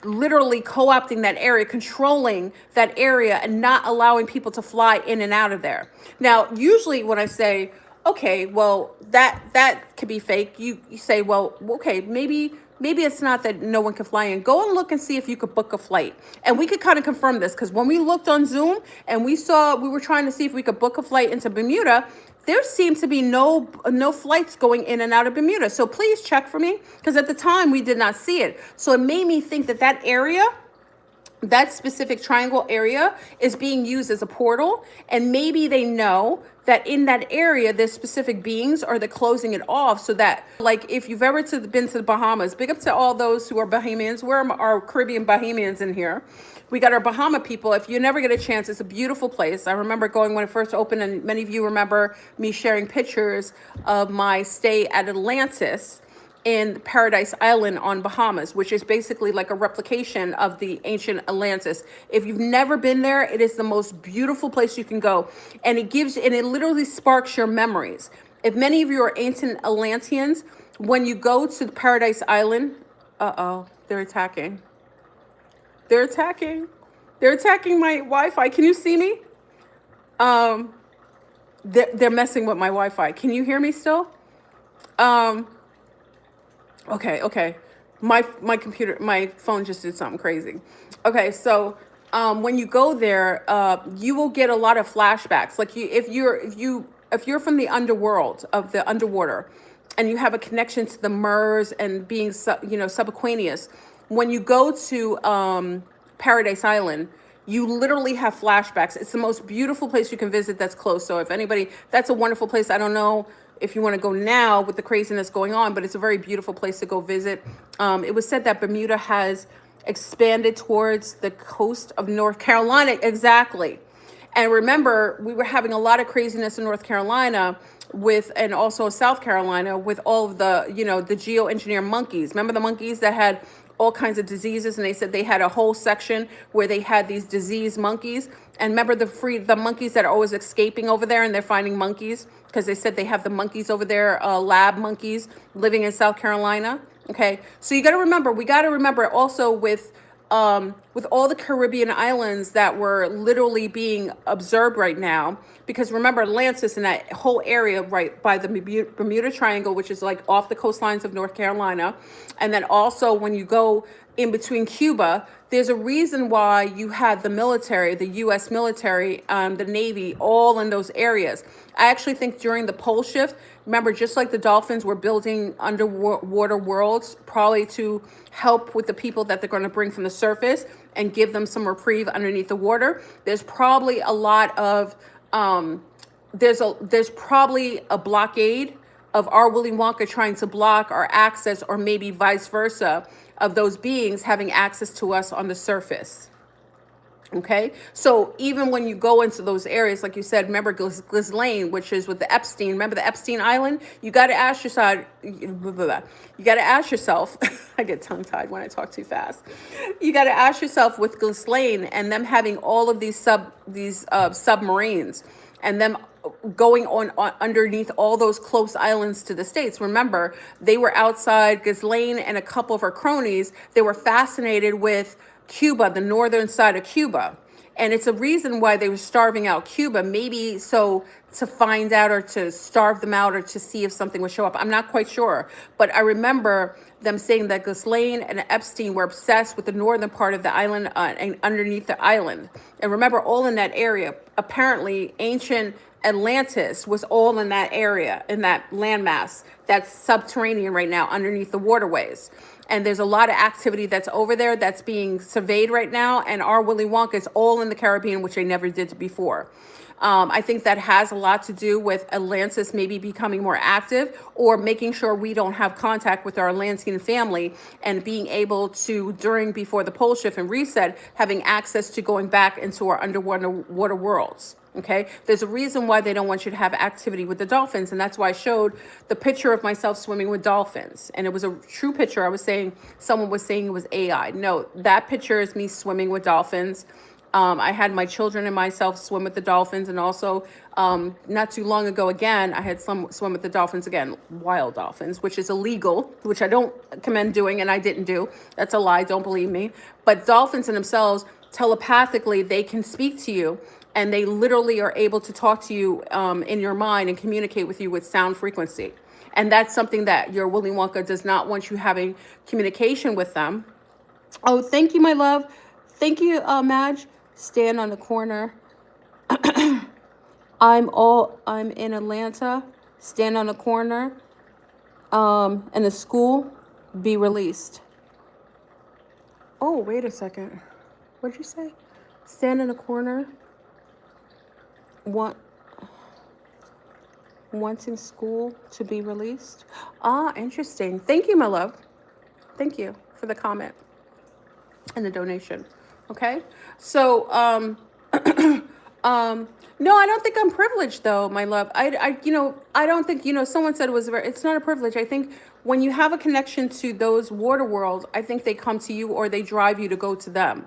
literally co-opting that area, controlling that area, and not allowing people to fly in and out of there. Now, usually when I say, okay, well, that could be fake, you say, well, okay, maybe it's not that no one can fly in. Go and look and see if you could book a flight. And we could kind of confirm this because when we looked on Zoom and we were trying to see if we could book a flight into Bermuda, there seems to be no flights going in and out of Bermuda. So please check for me because at the time we did not see it. So it made me think that area, that specific triangle area, is being used as a portal. And maybe they know that in that area, there's specific beings or they're closing it off so that, like, if you've ever been to the Bahamas, big up to all those who are Bahamians. We're our Caribbean Bahamians in here. We got our Bahama people. If you never get a chance, it's a beautiful place. I remember going when it first opened, and many of you remember me sharing pictures of my stay at Atlantis in Paradise Island on Bahamas, which is basically like a replication of the ancient Atlantis. If you've never been there, it is the most beautiful place you can go. And it literally sparks your memories. If many of you are ancient Atlanteans, when you go to the Paradise Island, they're attacking. They're attacking my Wi-Fi. Can you see me? They're messing with my Wi-Fi. Can you hear me still? Okay. My computer, my phone just did something crazy. Okay, so when you go there, you will get a lot of flashbacks. Like if you're from the underworld of the underwater, and you have a connection to the Mers and being Subaqueous, when you go to Paradise Island, you literally have flashbacks. It's the most beautiful place you can visit that's close. So if anybody, that's a wonderful place. I don't know if you want to go now with the craziness going on, but it's a very beautiful place to go visit. It was said that Bermuda has expanded towards the coast of North Carolina. Exactly. And remember, we were having a lot of craziness in North Carolina and also South Carolina with all of the, the geoengineered monkeys. Remember the monkeys that had all kinds of diseases, and they said they had a whole section where they had these diseased monkeys. And remember the monkeys that are always escaping over there, and they're finding monkeys because they said they have the monkeys over there, lab monkeys living in South Carolina. Okay, so we got to remember also with all the Caribbean islands that were literally being observed right now, because remember Atlantis and that whole area right by the Bermuda Triangle, which is like off the coastlines of North Carolina. And then also when you go in between Cuba, there's a reason why you had the military, the U.S. military, the Navy, all in those areas. I actually think during the pole shift, remember, just like the dolphins were building underwater worlds, probably to help with the people that they're going to bring from the surface and give them some reprieve underneath the water. There's probably a lot of, there's probably a blockade of our Willy Wonka trying to block our access, or maybe vice versa, of those beings having access to us on the surface. Okay, so even when you go into those areas, like you said, remember Ghislaine, which is with the Epstein, remember the Epstein Island? You got to ask yourself, I get tongue tied when I talk too fast. You got to ask yourself with Ghislaine and them having all of these submarines and them going on underneath all those close islands to the States. Remember, they were outside Ghislaine and a couple of her cronies. They were fascinated with Cuba, the northern side of Cuba. And it's a reason why they were starving out Cuba, maybe so to find out or to starve them out or to see if something would show up. I'm not quite sure. But I remember them saying that Ghislaine and Epstein were obsessed with the northern part of the island and underneath the island. And remember, all in that area. Apparently, ancient Atlantis was all in that area, in that landmass that's subterranean right now underneath the waterways. And there's a lot of activity that's over there that's being surveyed right now. And our Willy Wonka is all in the Caribbean, which they never did before. I think that has a lot to do with Atlantis maybe becoming more active, or making sure we don't have contact with our Atlantean family, and being able to, before the pole shift and reset, having access to going back into our underwater worlds. Okay, there's a reason why they don't want you to have activity with the dolphins, and that's why I showed the picture of myself swimming with dolphins, and it was a true picture. Someone was saying it was AI. No, that picture is me swimming with dolphins. I had my children and myself swim with the dolphins, and also not too long ago, again, I had swim with the dolphins again, wild dolphins, which is illegal, which I don't commend doing, and I didn't do. That's a lie. Don't believe me. But dolphins in themselves, telepathically, they can speak to you, and they literally are able to talk to you in your mind and communicate with you with sound frequency. And that's something that your Willy Wonka does not want you having communication with them. Oh, thank you, my love. Thank you, Madge. Stand on the corner. I'm in Atlanta. Stand on the corner. And the school be released. Oh, wait a second. What'd you say? Stand in the corner. Wanting school to be released. Ah, interesting. Thank you, my love. Thank you for the comment and the donation. Okay, so no, I don't think I'm privileged, though, my love. I don't think, someone said it's not a privilege. I think when you have a connection to those water worlds, I think they come to you, or they drive you to go to them.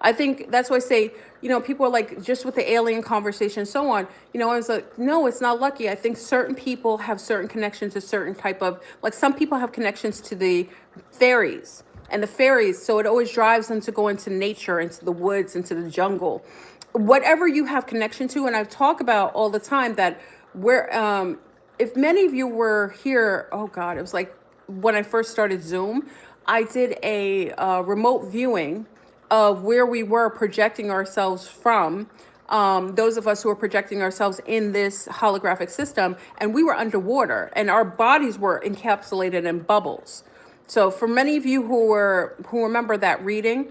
I think that's why I say, people are like, just with the alien conversation and so on, I was like, no, it's not lucky. I think certain people have certain connections to certain type of, like, some people have connections to the fairies. And the fairies, so it always drives them to go into nature, into the woods, into the jungle. Whatever you have connection to, and I talk about all the time that if many of you were here, oh God, it was like when I first started Zoom, I did a remote viewing of where we were projecting ourselves from, those of us who were projecting ourselves in this holographic system, and we were underwater, and our bodies were encapsulated in bubbles. So for many of you who remember that reading,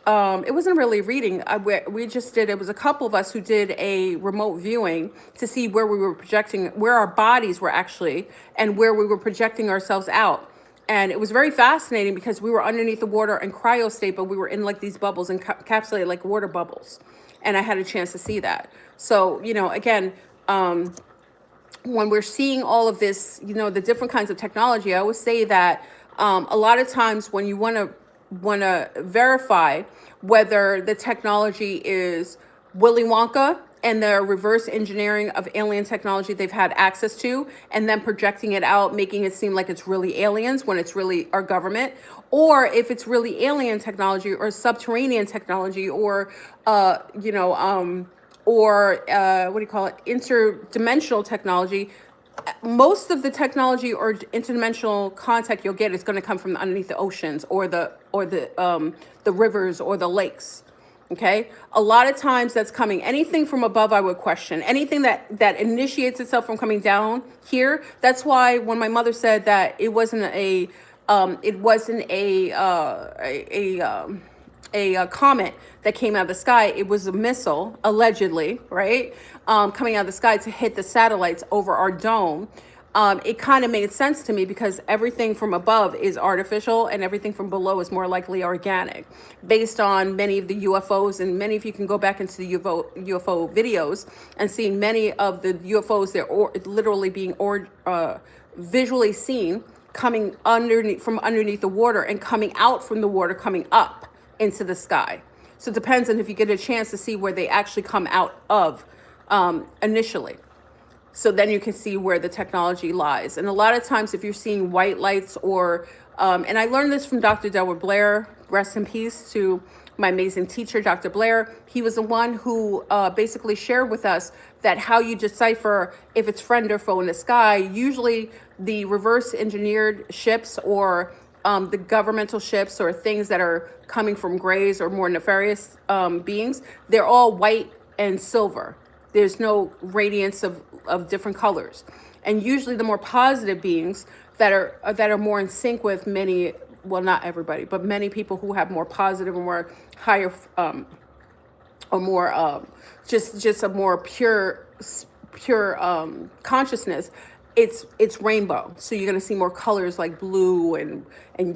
it wasn't really a reading. It was a couple of us who did a remote viewing to see where we were projecting, where our bodies were actually, and where we were projecting ourselves out. And it was very fascinating because we were underneath the water in cryo state, but we were in like these bubbles, encapsulated like water bubbles. And I had a chance to see that. So, again, when we're seeing all of this, the different kinds of technology, I always say that a lot of times when you want to verify whether the technology is Willy Wonka and the reverse engineering of alien technology they've had access to, and then projecting it out, making it seem like it's really aliens when it's really our government, or if it's really alien technology or subterranean technology, or what do you call it, interdimensional technology. Most of the technology or interdimensional contact you'll get is going to come from underneath the oceans, or the rivers or the lakes. Okay, a lot of times that's coming. Anything from above, I would question. Anything that initiates itself from coming down here. That's why when my mother said that it wasn't a comet that came out of the sky, it was a missile, allegedly, right? Coming out of the sky to hit the satellites over our dome. It kind of made sense to me because everything from above is artificial and everything from below is more likely organic, based on many of the UFOs. And many of you can go back into the UFO videos and see many of the UFOs that are literally being visually seen coming from underneath the water and coming out from the water, coming up into the sky. So it depends on if you get a chance to see where they actually come out of initially. So then you can see where the technology lies. And a lot of times if you're seeing white lights or, and I learned this from Dr. Delbert Blair, rest in peace to my amazing teacher, Dr. Blair. He was the one who basically shared with us that how you decipher if it's friend or foe in the sky. Usually the reverse engineered ships or the governmental ships or things that are coming from grays or more nefarious beings, they're all white and silver. There's no radiance of different colors. And usually the more positive beings that are more in sync with many, well, not everybody, but many people who have more positive and more higher or more just a more pure consciousness, it's rainbow. So you're gonna see more colors like blue and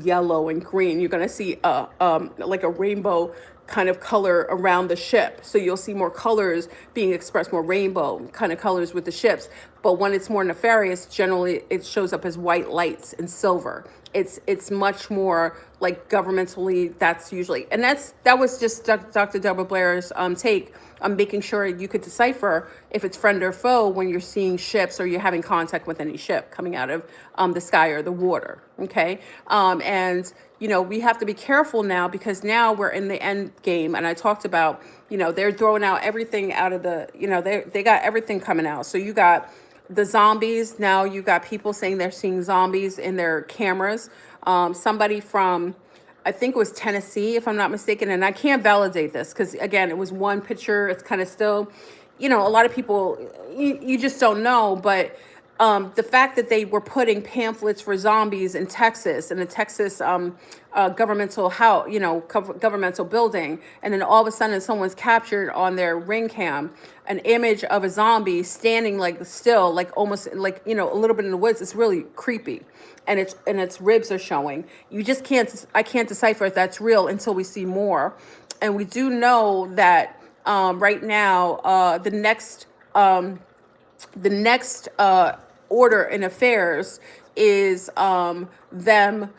yellow and green. You're gonna see like a rainbow kind of color around the ship. So you'll see more colors being expressed, more rainbow kind of colors with the ships. But when it's more nefarious, generally it shows up as white lights and silver. It's much more like governmentally. That's usually, and that was just Dr. Deborah Blair's take on making sure you could decipher if it's friend or foe when you're seeing ships or you're having contact with any ship coming out of the sky or the water. Okay, and we have to be careful now because now we're in the end game. And I talked about they're throwing out everything out of the they got everything coming out. So you got the zombies. Now you got people saying they're seeing zombies in their cameras. Somebody from, I think it was Tennessee, if I'm not mistaken, and I can't validate this because, again, it was one picture. It's kind of still, a lot of people, you just don't know. But the fact that they were putting pamphlets for zombies in Texas, in the Texas governmental governmental building, and then all of a sudden someone's captured on their ring cam an image of a zombie standing like still, like almost like a little bit in the woods. It's really creepy, and its ribs are showing. You just I can't decipher if that's real until we see more. And we do know that right now the next order in affairs is them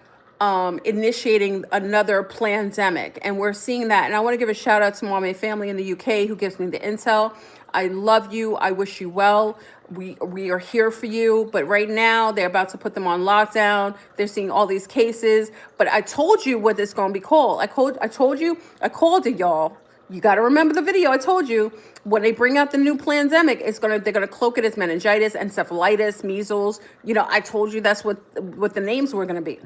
initiating another pandemic, and we're seeing that. And I want to give a shout out to my family in the UK who gives me the intel. I love you. I wish you well. We are here for you. But right now they're about to put them on lockdown. They're seeing all these cases. But I told you what it's going to be called. I told you. I called it, y'all. You got to remember the video. I told you when they bring out the new pandemic, they're gonna cloak it as meningitis, encephalitis, measles. I told you that's what the names were gonna be.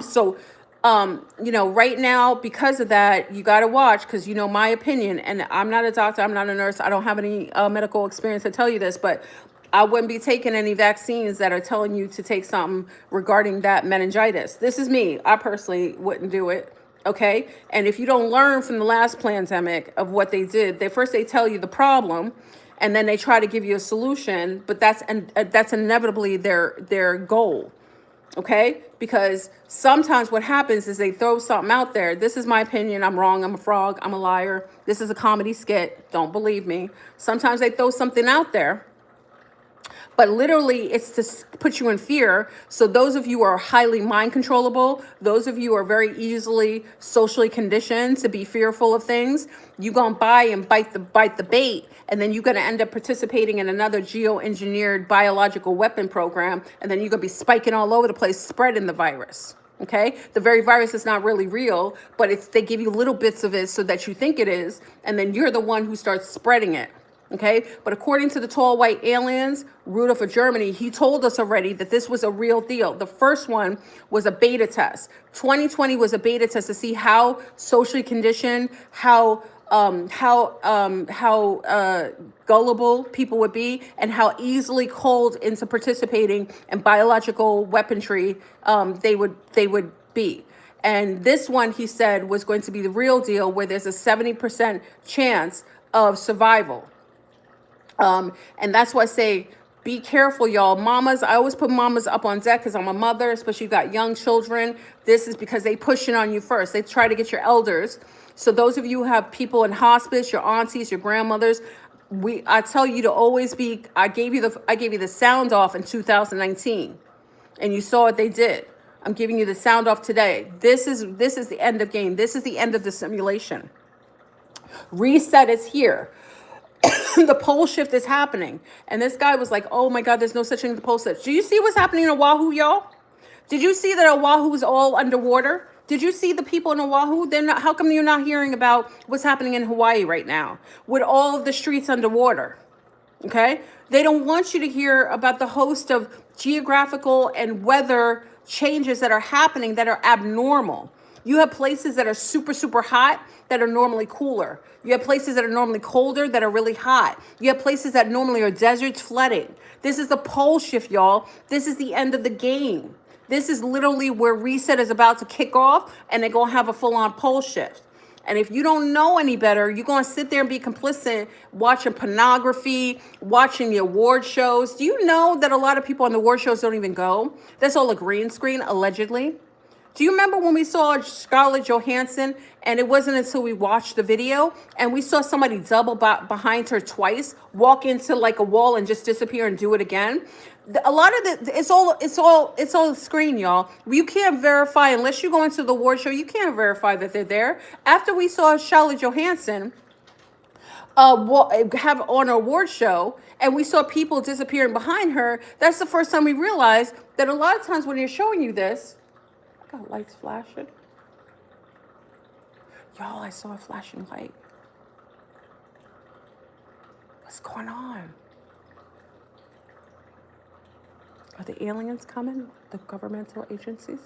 So, right now, because of that, you got to watch, because my opinion, and I'm not a doctor, I'm not a nurse, I don't have any medical experience to tell you this, but I wouldn't be taking any vaccines that are telling you to take something regarding that meningitis. This is me. I personally wouldn't do it. Okay. And if you don't learn from the last pandemic of what they did, they tell you the problem and then they try to give you a solution, but that's inevitably their goal. Okay. Because sometimes what happens is they throw something out there. This is my opinion. I'm wrong. I'm a frog. I'm a liar. This is a comedy skit. Don't believe me. Sometimes they throw something out there, but literally it's to put you in fear. So those of you who are highly mind controllable, those of you who are very easily socially conditioned to be fearful of things, you gonna buy and bite the bait, and then you're gonna end up participating in another geoengineered biological weapon program, and then you're gonna be spiking all over the place, spreading the virus. Okay, the very virus is not really real, but they give you little bits of it so that you think it is, and then you're the one who starts spreading it. Okay, but according to the tall white aliens, Rudolph of Germany, he told us already that this was a real deal. The first one was a beta test. 2020 was a beta test to see how socially conditioned, how gullible people would be, and how easily called into participating in biological weaponry they would be. And this one, he said, was going to be the real deal, where there's a 70% chance of survival. And that's why I say, be careful, y'all. Mamas, I always put mamas up on deck because I'm a mother, especially you got young children. This is because they push it on you first. They try to get your elders. So those of you who have people in hospice, your aunties, your grandmothers, I tell you to always be, I gave you the sound off in 2019, and you saw what they did. I'm giving you the sound off today. This is the end of game. This is the end of the simulation. Reset is here. The pole shift is happening. And this guy was like, oh my God, there's no such thing as a pole shift. Do you see what's happening in Oahu, y'all? Did you see that Oahu is all underwater? Did you see the people in Oahu? How come you're not hearing about what's happening in Hawaii right now with all of the streets underwater? Okay? They don't want you to hear about the host of geographical and weather changes that are happening that are abnormal. You have places that are super, super hot that are normally cooler. You have places that are normally colder that are really hot. You have places that normally are deserts flooding. This is the pole shift, y'all. This is the end of the game. This is literally where reset is about to kick off, and they're going to have a full-on pole shift. And if you don't know any better, you're going to sit there and be complicit watching pornography, watching the award shows. Do you know that a lot of people on the award shows don't even go? That's all a green screen, allegedly. Do you remember when we saw Scarlett Johansson, and it wasn't until we watched the video and we saw somebody double behind her twice, walk into like a wall and just disappear and do it again? A lot of it's all a screen, y'all. You can't verify unless you go into the award show. You can't verify that they're there. After we saw Scarlett Johansson have on an award show, and we saw people disappearing behind her, that's the first time we realized that a lot of times when they're showing you this. Got lights flashing. Y'all, I saw a flashing light. What's going on? Are the aliens coming? The governmental agencies?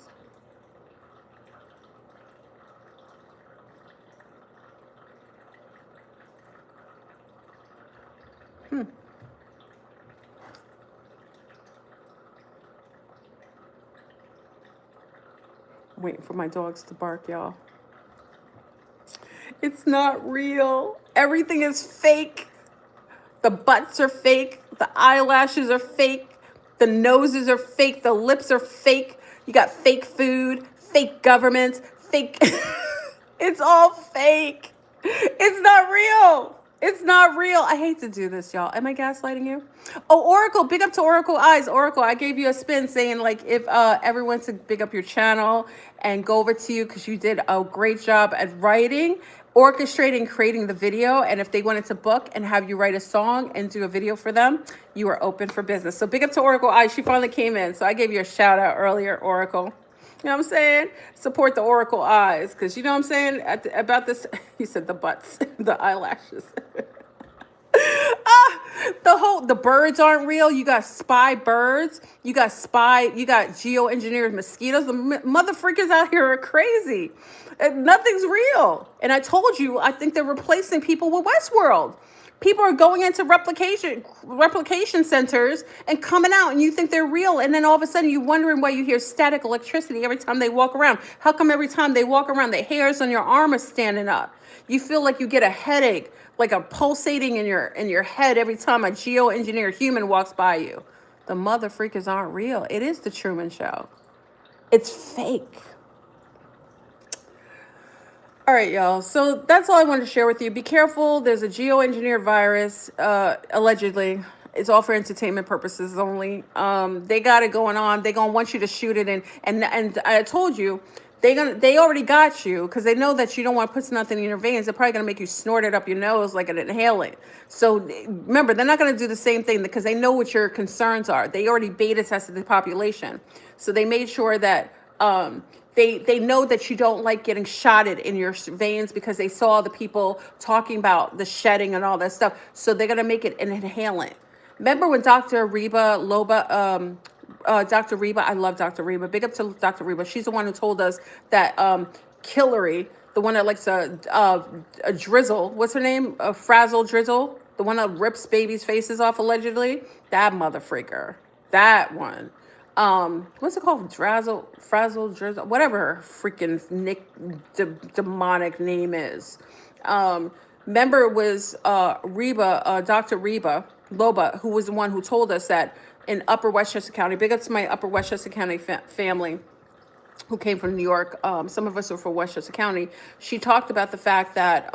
Waiting for my dogs to bark, y'all. It's not real. Everything is fake. The butts are fake. The eyelashes are fake. The noses are fake. The lips are fake. You got fake food, fake government, fake. It's all fake. It's not real. It's not real. I hate to do this, y'all. Am I gaslighting you? Oh, Oracle, big up to Oracle Eyes. Oracle, I gave you a spin saying like if everyone to big up your channel and go over to you because you did a great job at writing, orchestrating, creating the video. And if they wanted to book and have you write a song and do a video for them, you are open for business. So big up to Oracle Eyes. She finally came in. So I gave you a shout out earlier, Oracle. You know what I'm saying? Support the Oracle Eyes. Because you know what I'm saying? About this, you said the butts, the eyelashes. The birds aren't real. You got spy birds. You got geoengineered mosquitoes. The mother freakers out here are crazy. Nothing's real. And I told you, I think they're replacing people with Westworld. People are going into replication centers and coming out, and you think they're real. And then all of a sudden you're wondering why you hear static electricity every time they walk around. How come every time they walk around, the hairs on your arm are standing up? You feel like you get a headache, like a pulsating in your head every time a geoengineered human walks by you. The mother freakers aren't real. It is the Truman Show. It's fake. All right, y'all. So that's all I wanted to share with you. Be careful. There's a geoengineered virus, allegedly. It's all for entertainment purposes only. They got it going on. They're gonna want you to shoot it in, and I told you, they already got you because they know that you don't want to put nothing in your veins. They're probably gonna make you snort it up your nose like an inhalant. So remember, they're not gonna do the same thing because they know what your concerns are. They already beta tested the population, so they made sure that they know that you don't like getting shotted in your veins because they saw the people talking about the shedding and all that stuff. So they're gonna make it an inhalant. Remember when Dr. Reba, I love Dr. Reba. Big up to Dr. Reba. She's the one who told us that Hillary, the one that likes a drizzle, what's her name? Frazzle Drizzle, the one that rips babies' faces off allegedly. That mother freaker. That one. What's it called? Frazzle, Drizzle, whatever her freaking demonic name is. Remember it was Reba, Dr. Reba Loba, who was the one who told us that in Upper Westchester County, big up to my Upper Westchester County family who came from New York. Some of us are from Westchester County. She talked about the fact that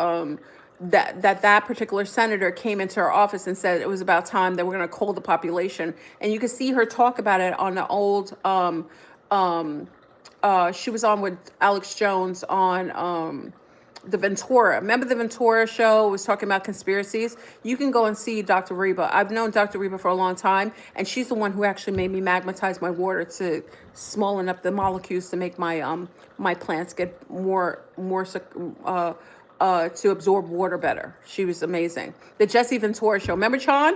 that particular senator came into her office and said it was about time that we're going to cull the population. And you can see her talk about it on the old, she was on with Alex Jones on the Ventura. Remember the Ventura show was talking about conspiracies? You can go and see Dr. Reba. I've known Dr. Reba for a long time, and she's the one who actually made me magnetize my water to smallen up the molecules to make my my plants get more to absorb water better. She was amazing. The Jesse Ventura show. Remember Sean?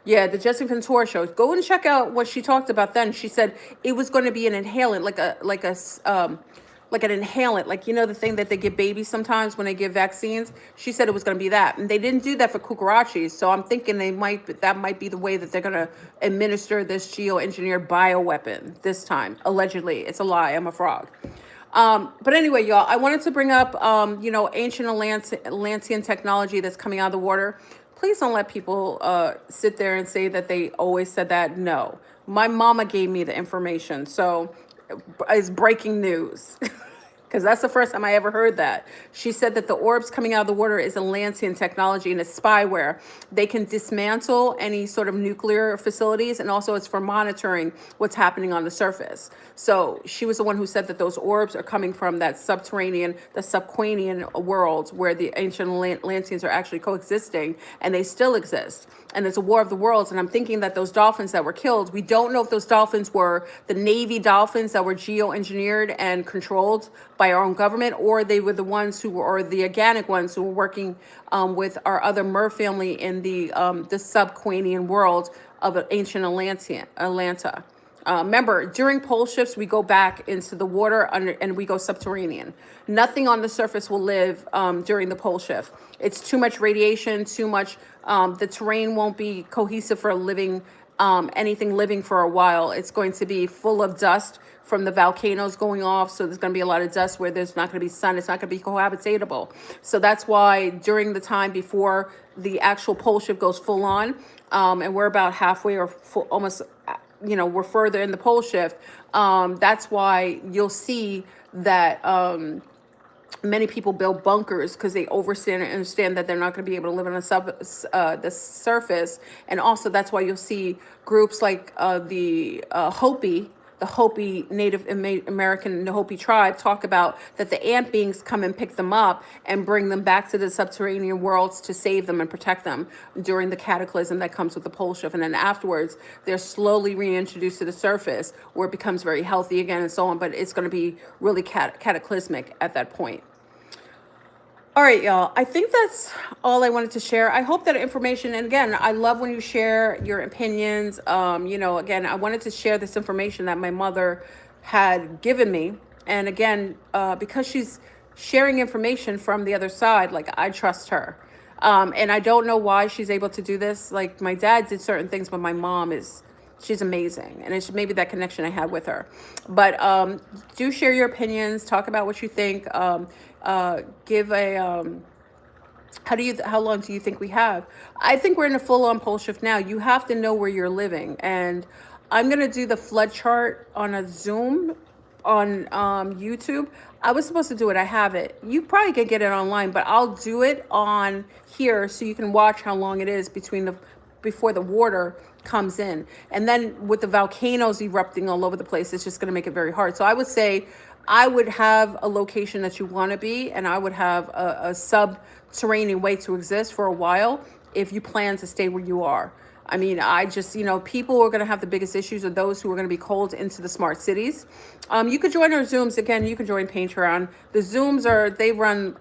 Yeah, the Jesse Ventura show. Go and check out what she talked about then. She said it was going to be an inhalant, like an inhalant, like the thing that they give babies sometimes when they give vaccines. She said it was going to be that, and they didn't do that for cucarachas. So I'm thinking that might be the way that they're going to administer this geoengineered bioweapon this time. Allegedly, it's a lie. I'm a frog. But anyway, y'all, I wanted to bring up, ancient Atlantean technology that's coming out of the water. Please don't let people sit there and say that they always said that. No, my mama gave me the information, so it's breaking news. Because that's the first time I ever heard that. She said that the orbs coming out of the water is Atlantean technology and it's spyware. They can dismantle any sort of nuclear facilities, and also it's for monitoring what's happening on the surface. So she was the one who said that those orbs are coming from that the subquanian world where the ancient Atlanteans are actually coexisting, and they still exist. And it's a war of the worlds. And I'm thinking that those dolphins that were killed, we don't know if those dolphins were the Navy dolphins that were geoengineered and controlled by our own government, or they were the ones who were, or the organic ones who were working with our other Mer family in the subquanian world of ancient Atlanta. Remember, during pole shifts, we go back into the water and we go subterranean. Nothing on the surface will live during the pole shift. It's too much radiation, too much. The terrain won't be cohesive for living, anything living for a while. It's going to be full of dust from the volcanoes going off. So there's going to be a lot of dust where there's not going to be sun. It's not going to be cohabitatable. So that's why during the time before the actual pole shift goes full on, and we're about halfway or almost, we're further in the pole shift. That's why you'll see that many people build bunkers, because they understand that they're not going to be able to live on the surface. And also that's why you'll see groups like the Hopi Native American Hopi tribe talk about that the ant beings come and pick them up and bring them back to the subterranean worlds to save them and protect them during the cataclysm that comes with the pole shift. And then afterwards, they're slowly reintroduced to the surface where it becomes very healthy again and so on. But it's going to be really cataclysmic at that point. All right, y'all. I think that's all I wanted to share. I hope that information, and again, I love when you share your opinions. Again, I wanted to share this information that my mother had given me. And again, because she's sharing information from the other side, like, I trust her. And I don't know why she's able to do this. Like, my dad did certain things, but my mom she's amazing. And it's maybe that connection I had with her. But do share your opinions. Talk about what you think. Give a how long do you think we have? I think we're in a full-on pole shift now. You have to know where you're living, and I'm gonna do the flood chart on a Zoom on YouTube. I was supposed to do it. I have it. You probably could get it online, but I'll do it on here so you can watch how long it is before the water comes in. And then with the volcanoes erupting all over the place, it's just going to make it very hard. So I would say I would have a location that you want to be, and I would have a subterranean way to exist for a while if you plan to stay where you are. I mean, I just, people who are going to have the biggest issues are those who are going to be called into the smart cities. You could join our Zooms. Again, you can join Patreon. The Zooms they run,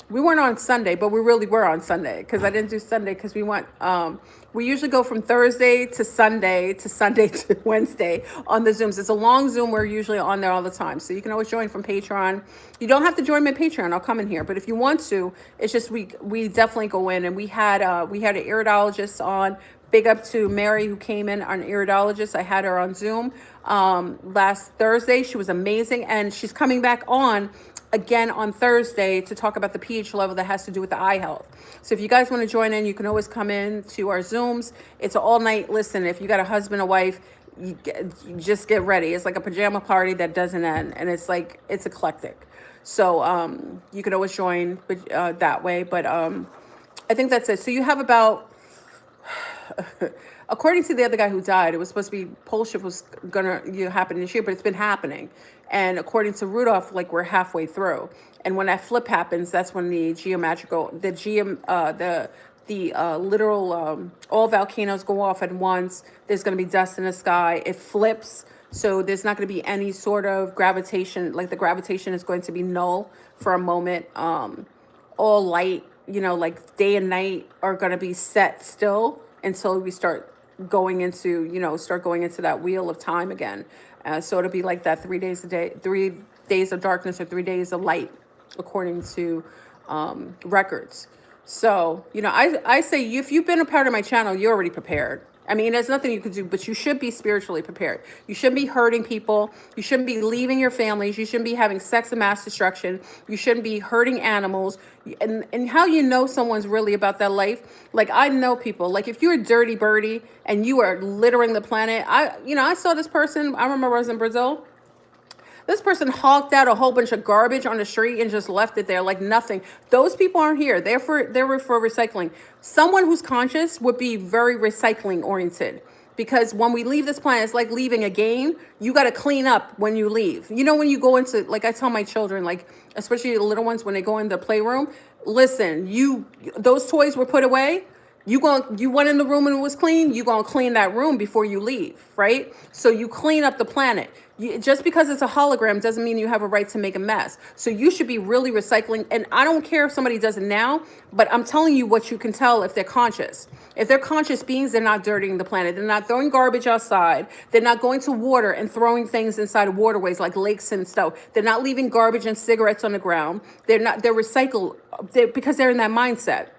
we weren't on Sunday, but we really were on Sunday, because I didn't do Sunday because we usually go from Thursday to Sunday to Wednesday on the Zooms. It's a long Zoom. We're usually on there all the time. So you can always join from Patreon. You don't have to join my Patreon. I'll come in here. But if you want to, it's just we definitely go in. And we had an iridologist on. Big up to Mary, who came in, an iridologist. I had her on Zoom last Thursday. She was amazing. And she's coming back on again on Thursday to talk about the pH level that has to do with the eye health. So if you guys want to join in, you can always come in to our Zooms. It's an all night listen. If you got a husband or wife, you just get ready. It's like a pajama party that doesn't end, and it's eclectic. So you can always join that way. But I think that's it. So you have about according to the other guy who died, it was supposed to be pole shift was gonna happen this year, but it's been happening. And according to Rudolph, like, we're halfway through. And when that flip happens, that's when the literal all volcanoes go off at once. There's going to be dust in the sky. It flips, so there's not going to be any sort of gravitation. Like, the gravitation is going to be null for a moment. All light, like day and night, are going to be set still until we start going into, start going into that wheel of time again. So it'll be like that 3 days a day, 3 days of darkness or 3 days of light, according to records. So, I say if you've been a part of my channel, you're already prepared. I mean, there's nothing you can do, but you should be spiritually prepared. You shouldn't be hurting people. You shouldn't be leaving your families. You shouldn't be having sex and mass destruction. You shouldn't be hurting animals. And how you know someone's really about that life, like I know people, like if you're a dirty birdie and you are littering the planet, I saw this person, I remember I was in Brazil. This person hawked out a whole bunch of garbage on the street and just left it there like nothing. Those people aren't here. They're for recycling. Someone who's conscious would be very recycling oriented, because when we leave this planet, it's like leaving a game. You got to clean up when you leave. When you go into, like I tell my children, like especially the little ones, when they go in the playroom, listen, those toys were put away. You went in the room and it was clean. You gonna clean that room before you leave, right? So you clean up the planet. Just because it's a hologram doesn't mean you have a right to make a mess. So you should be really recycling. And I don't care if somebody does it now, but I'm telling you what you can tell if they're conscious. If they're conscious beings, they're not dirtying the planet. They're not throwing garbage outside. They're not going to water and throwing things inside of waterways like lakes and stuff. They're not leaving garbage and cigarettes on the ground. They're recycle because they're in that mindset.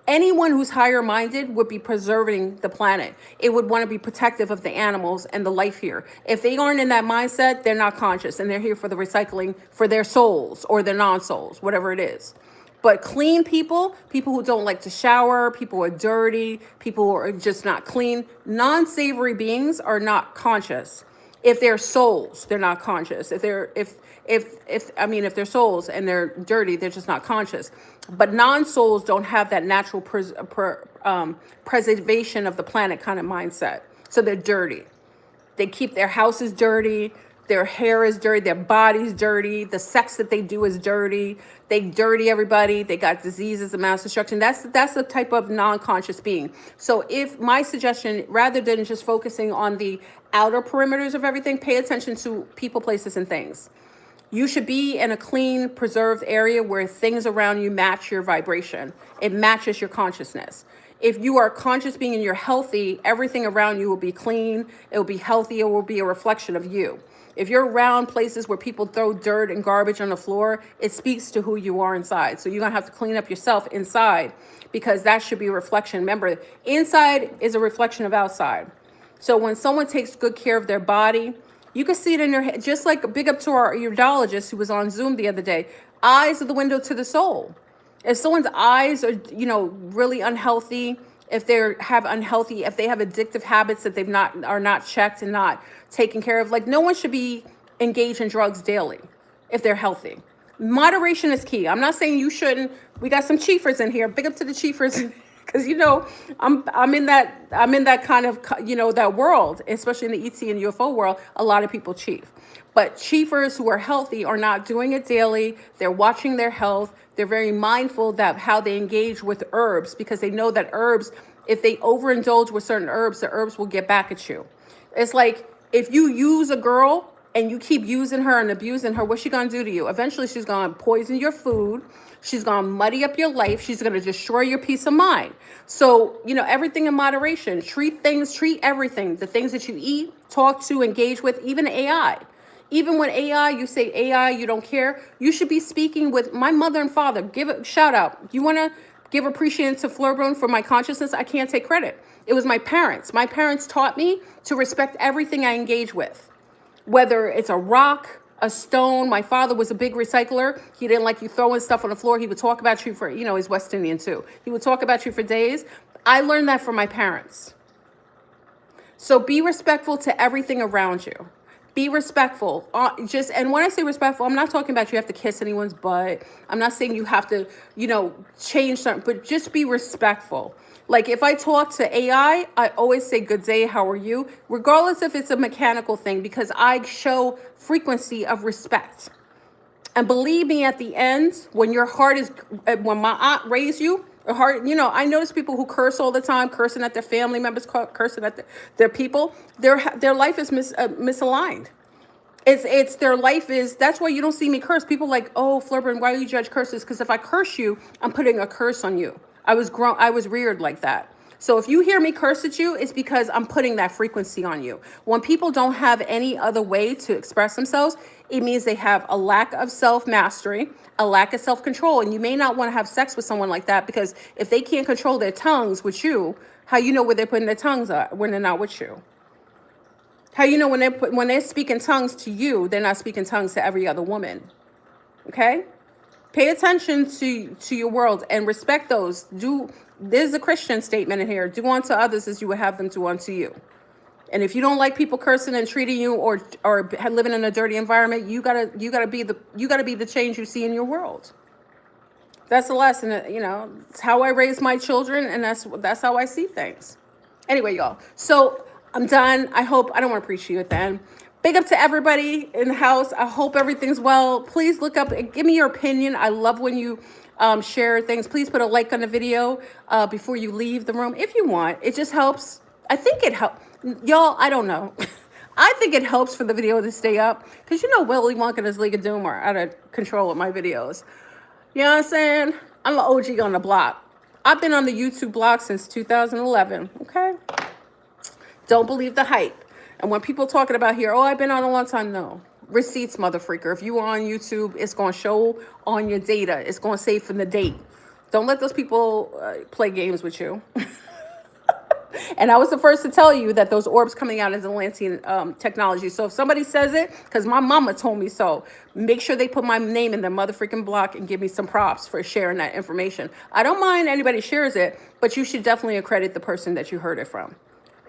Anyone who's higher minded would be preserving the planet. It would want to be protective of the animals and the life here. If they aren't in that mindset, they're not conscious, and they're here for the recycling for their souls or their non-souls, whatever it is. But clean people who don't like to shower, people who are dirty, people who are just not clean, non-savory beings are not conscious. If they're souls, they're not conscious. If they're souls and they're dirty, they're just not conscious. But non-souls don't have that natural preservation of the planet kind of mindset. So they're dirty. They keep their houses dirty. Their hair is dirty. Their body's dirty. The sex that they do is dirty. They dirty everybody. They got diseases and mass destruction. That's the type of non-conscious being. So if my suggestion, rather than just focusing on the outer perimeters of everything, pay attention to people, places, and things. You should be in a clean, preserved area where things around you match your vibration. It matches your consciousness. If you are a conscious being and you're healthy, everything around you will be clean. It will be healthy. It will be a reflection of you. If you're around places where people throw dirt and garbage on the floor, it speaks to who you are inside. So you're going to have to clean up yourself inside, because that should be a reflection. Remember, inside is a reflection of outside. So when someone takes good care of their body, you can see it in their head. Just like big up to our urologist who was on Zoom the other day. Eyes are the window to the soul. If someone's eyes are, really unhealthy, if they have addictive habits that are not checked and not taken care of, like no one should be engaged in drugs daily if they're healthy. Moderation is key. I'm not saying you shouldn't. We got some chiefers in here. Big up to the chiefers. Because I'm in that kind of that world, especially in the ET and UFO world. A lot of people chief, but chiefers who are healthy are not doing it daily. They're watching their health. They're very mindful that how they engage with herbs, because they know that herbs, if they overindulge with certain herbs, the herbs will get back at you. It's like if you use a girl and you keep using her and abusing her, what's she gonna do to you? Eventually, she's gonna poison your food. She's going to muddy up your life. She's going to destroy your peace of mind. So, everything in moderation. Treat everything. The things that you eat, talk to, engage with, even AI. Even when AI, you say AI, you don't care. You should be speaking with my mother and father. Give a shout out. You want to give appreciation to FleurBrun for my consciousness? I can't take credit. It was my parents. My parents taught me to respect everything I engage with. Whether it's a rock, a stone. My father was a big recycler. He didn't like you throwing stuff on the floor. He would talk about you for, he's West Indian too. He would talk about you for days. I learned that from my parents. So be respectful to everything around you. Be respectful. And when I say respectful, I'm not talking about you have to kiss anyone's butt. I'm not saying you have to, change something, but just be respectful. Like if I talk to AI, I always say, good day, how are you? Regardless if it's a mechanical thing, because I show frequency of respect. And believe me, at the end, when your heart is, when my aunt raised you, her heart, I notice people who curse all the time, cursing at their family members, cursing at their people. Their life is misaligned. It's their life is, that's why you don't see me curse. People like, oh, FleurBrun, why do you judge curses? Because if I curse you, I'm putting a curse on you. I was reared like that. So if you hear me curse at you, it's because I'm putting that frequency on you. When people don't have any other way to express themselves, it means they have a lack of self-mastery, a lack of self-control. And you may not want to have sex with someone like that, because if they can't control their tongues with you, how you know where they're putting their tongues at when they're not with you? How you know when they're speaking tongues to you, they're not speaking tongues to every other woman? Okay? Pay attention to your world and respect those. There's a Christian statement in here. Do unto others as you would have them do unto you. And if you don't like people cursing and treating you, or living in a dirty environment, you gotta be the change you see in your world. That's the lesson. It's how I raise my children, and that's how I see things. Anyway, y'all. So I'm done. I don't want to preach to you at the end. Big up to everybody in the house. I hope everything's well. Please look up and give me your opinion. I love when you share things. Please put a like on the video before you leave the room if you want. It just helps. I think it helps. Y'all, I don't know. I think it helps for the video to stay up, because Willy Wonka and his League of Doom are out of control with my videos. You know what I'm saying? I'm an OG on the block. I've been on the YouTube block since 2011, okay? Don't believe the hype. And when people talking about here, I've been on a long time, no. Receipts, mother freaker. If you are on YouTube, it's going to show on your data. It's going to say from the date. Don't let those people play games with you. And I was the first to tell you that those orbs coming out is Atlantean technology. So if somebody says it, because my mama told me so, make sure they put my name in their mother freaking block and give me some props for sharing that information. I don't mind anybody shares it, but you should definitely accredit the person that you heard it from.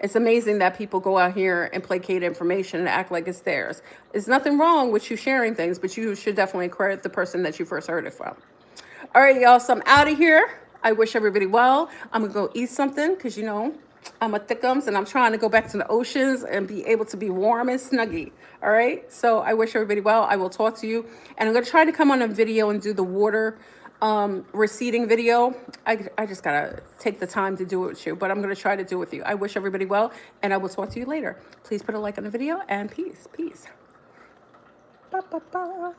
It's amazing that people go out here and placate information and act like it's theirs. There's nothing wrong with you sharing things, but you should definitely credit the person that you first heard it from. All right, y'all, so I'm out of here. I wish everybody well. I'm going to go eat something because, I'm a thickums, and I'm trying to go back to the oceans and be able to be warm and snuggy. All right, so I wish everybody well. I will talk to you. And I'm going to try to come on a video and do the water receding video. I just gotta take the time to do it with you, but I'm gonna try to do it with you. I wish everybody well, and I will talk to you later. Please put a like on the video, and peace. Ba, ba, ba.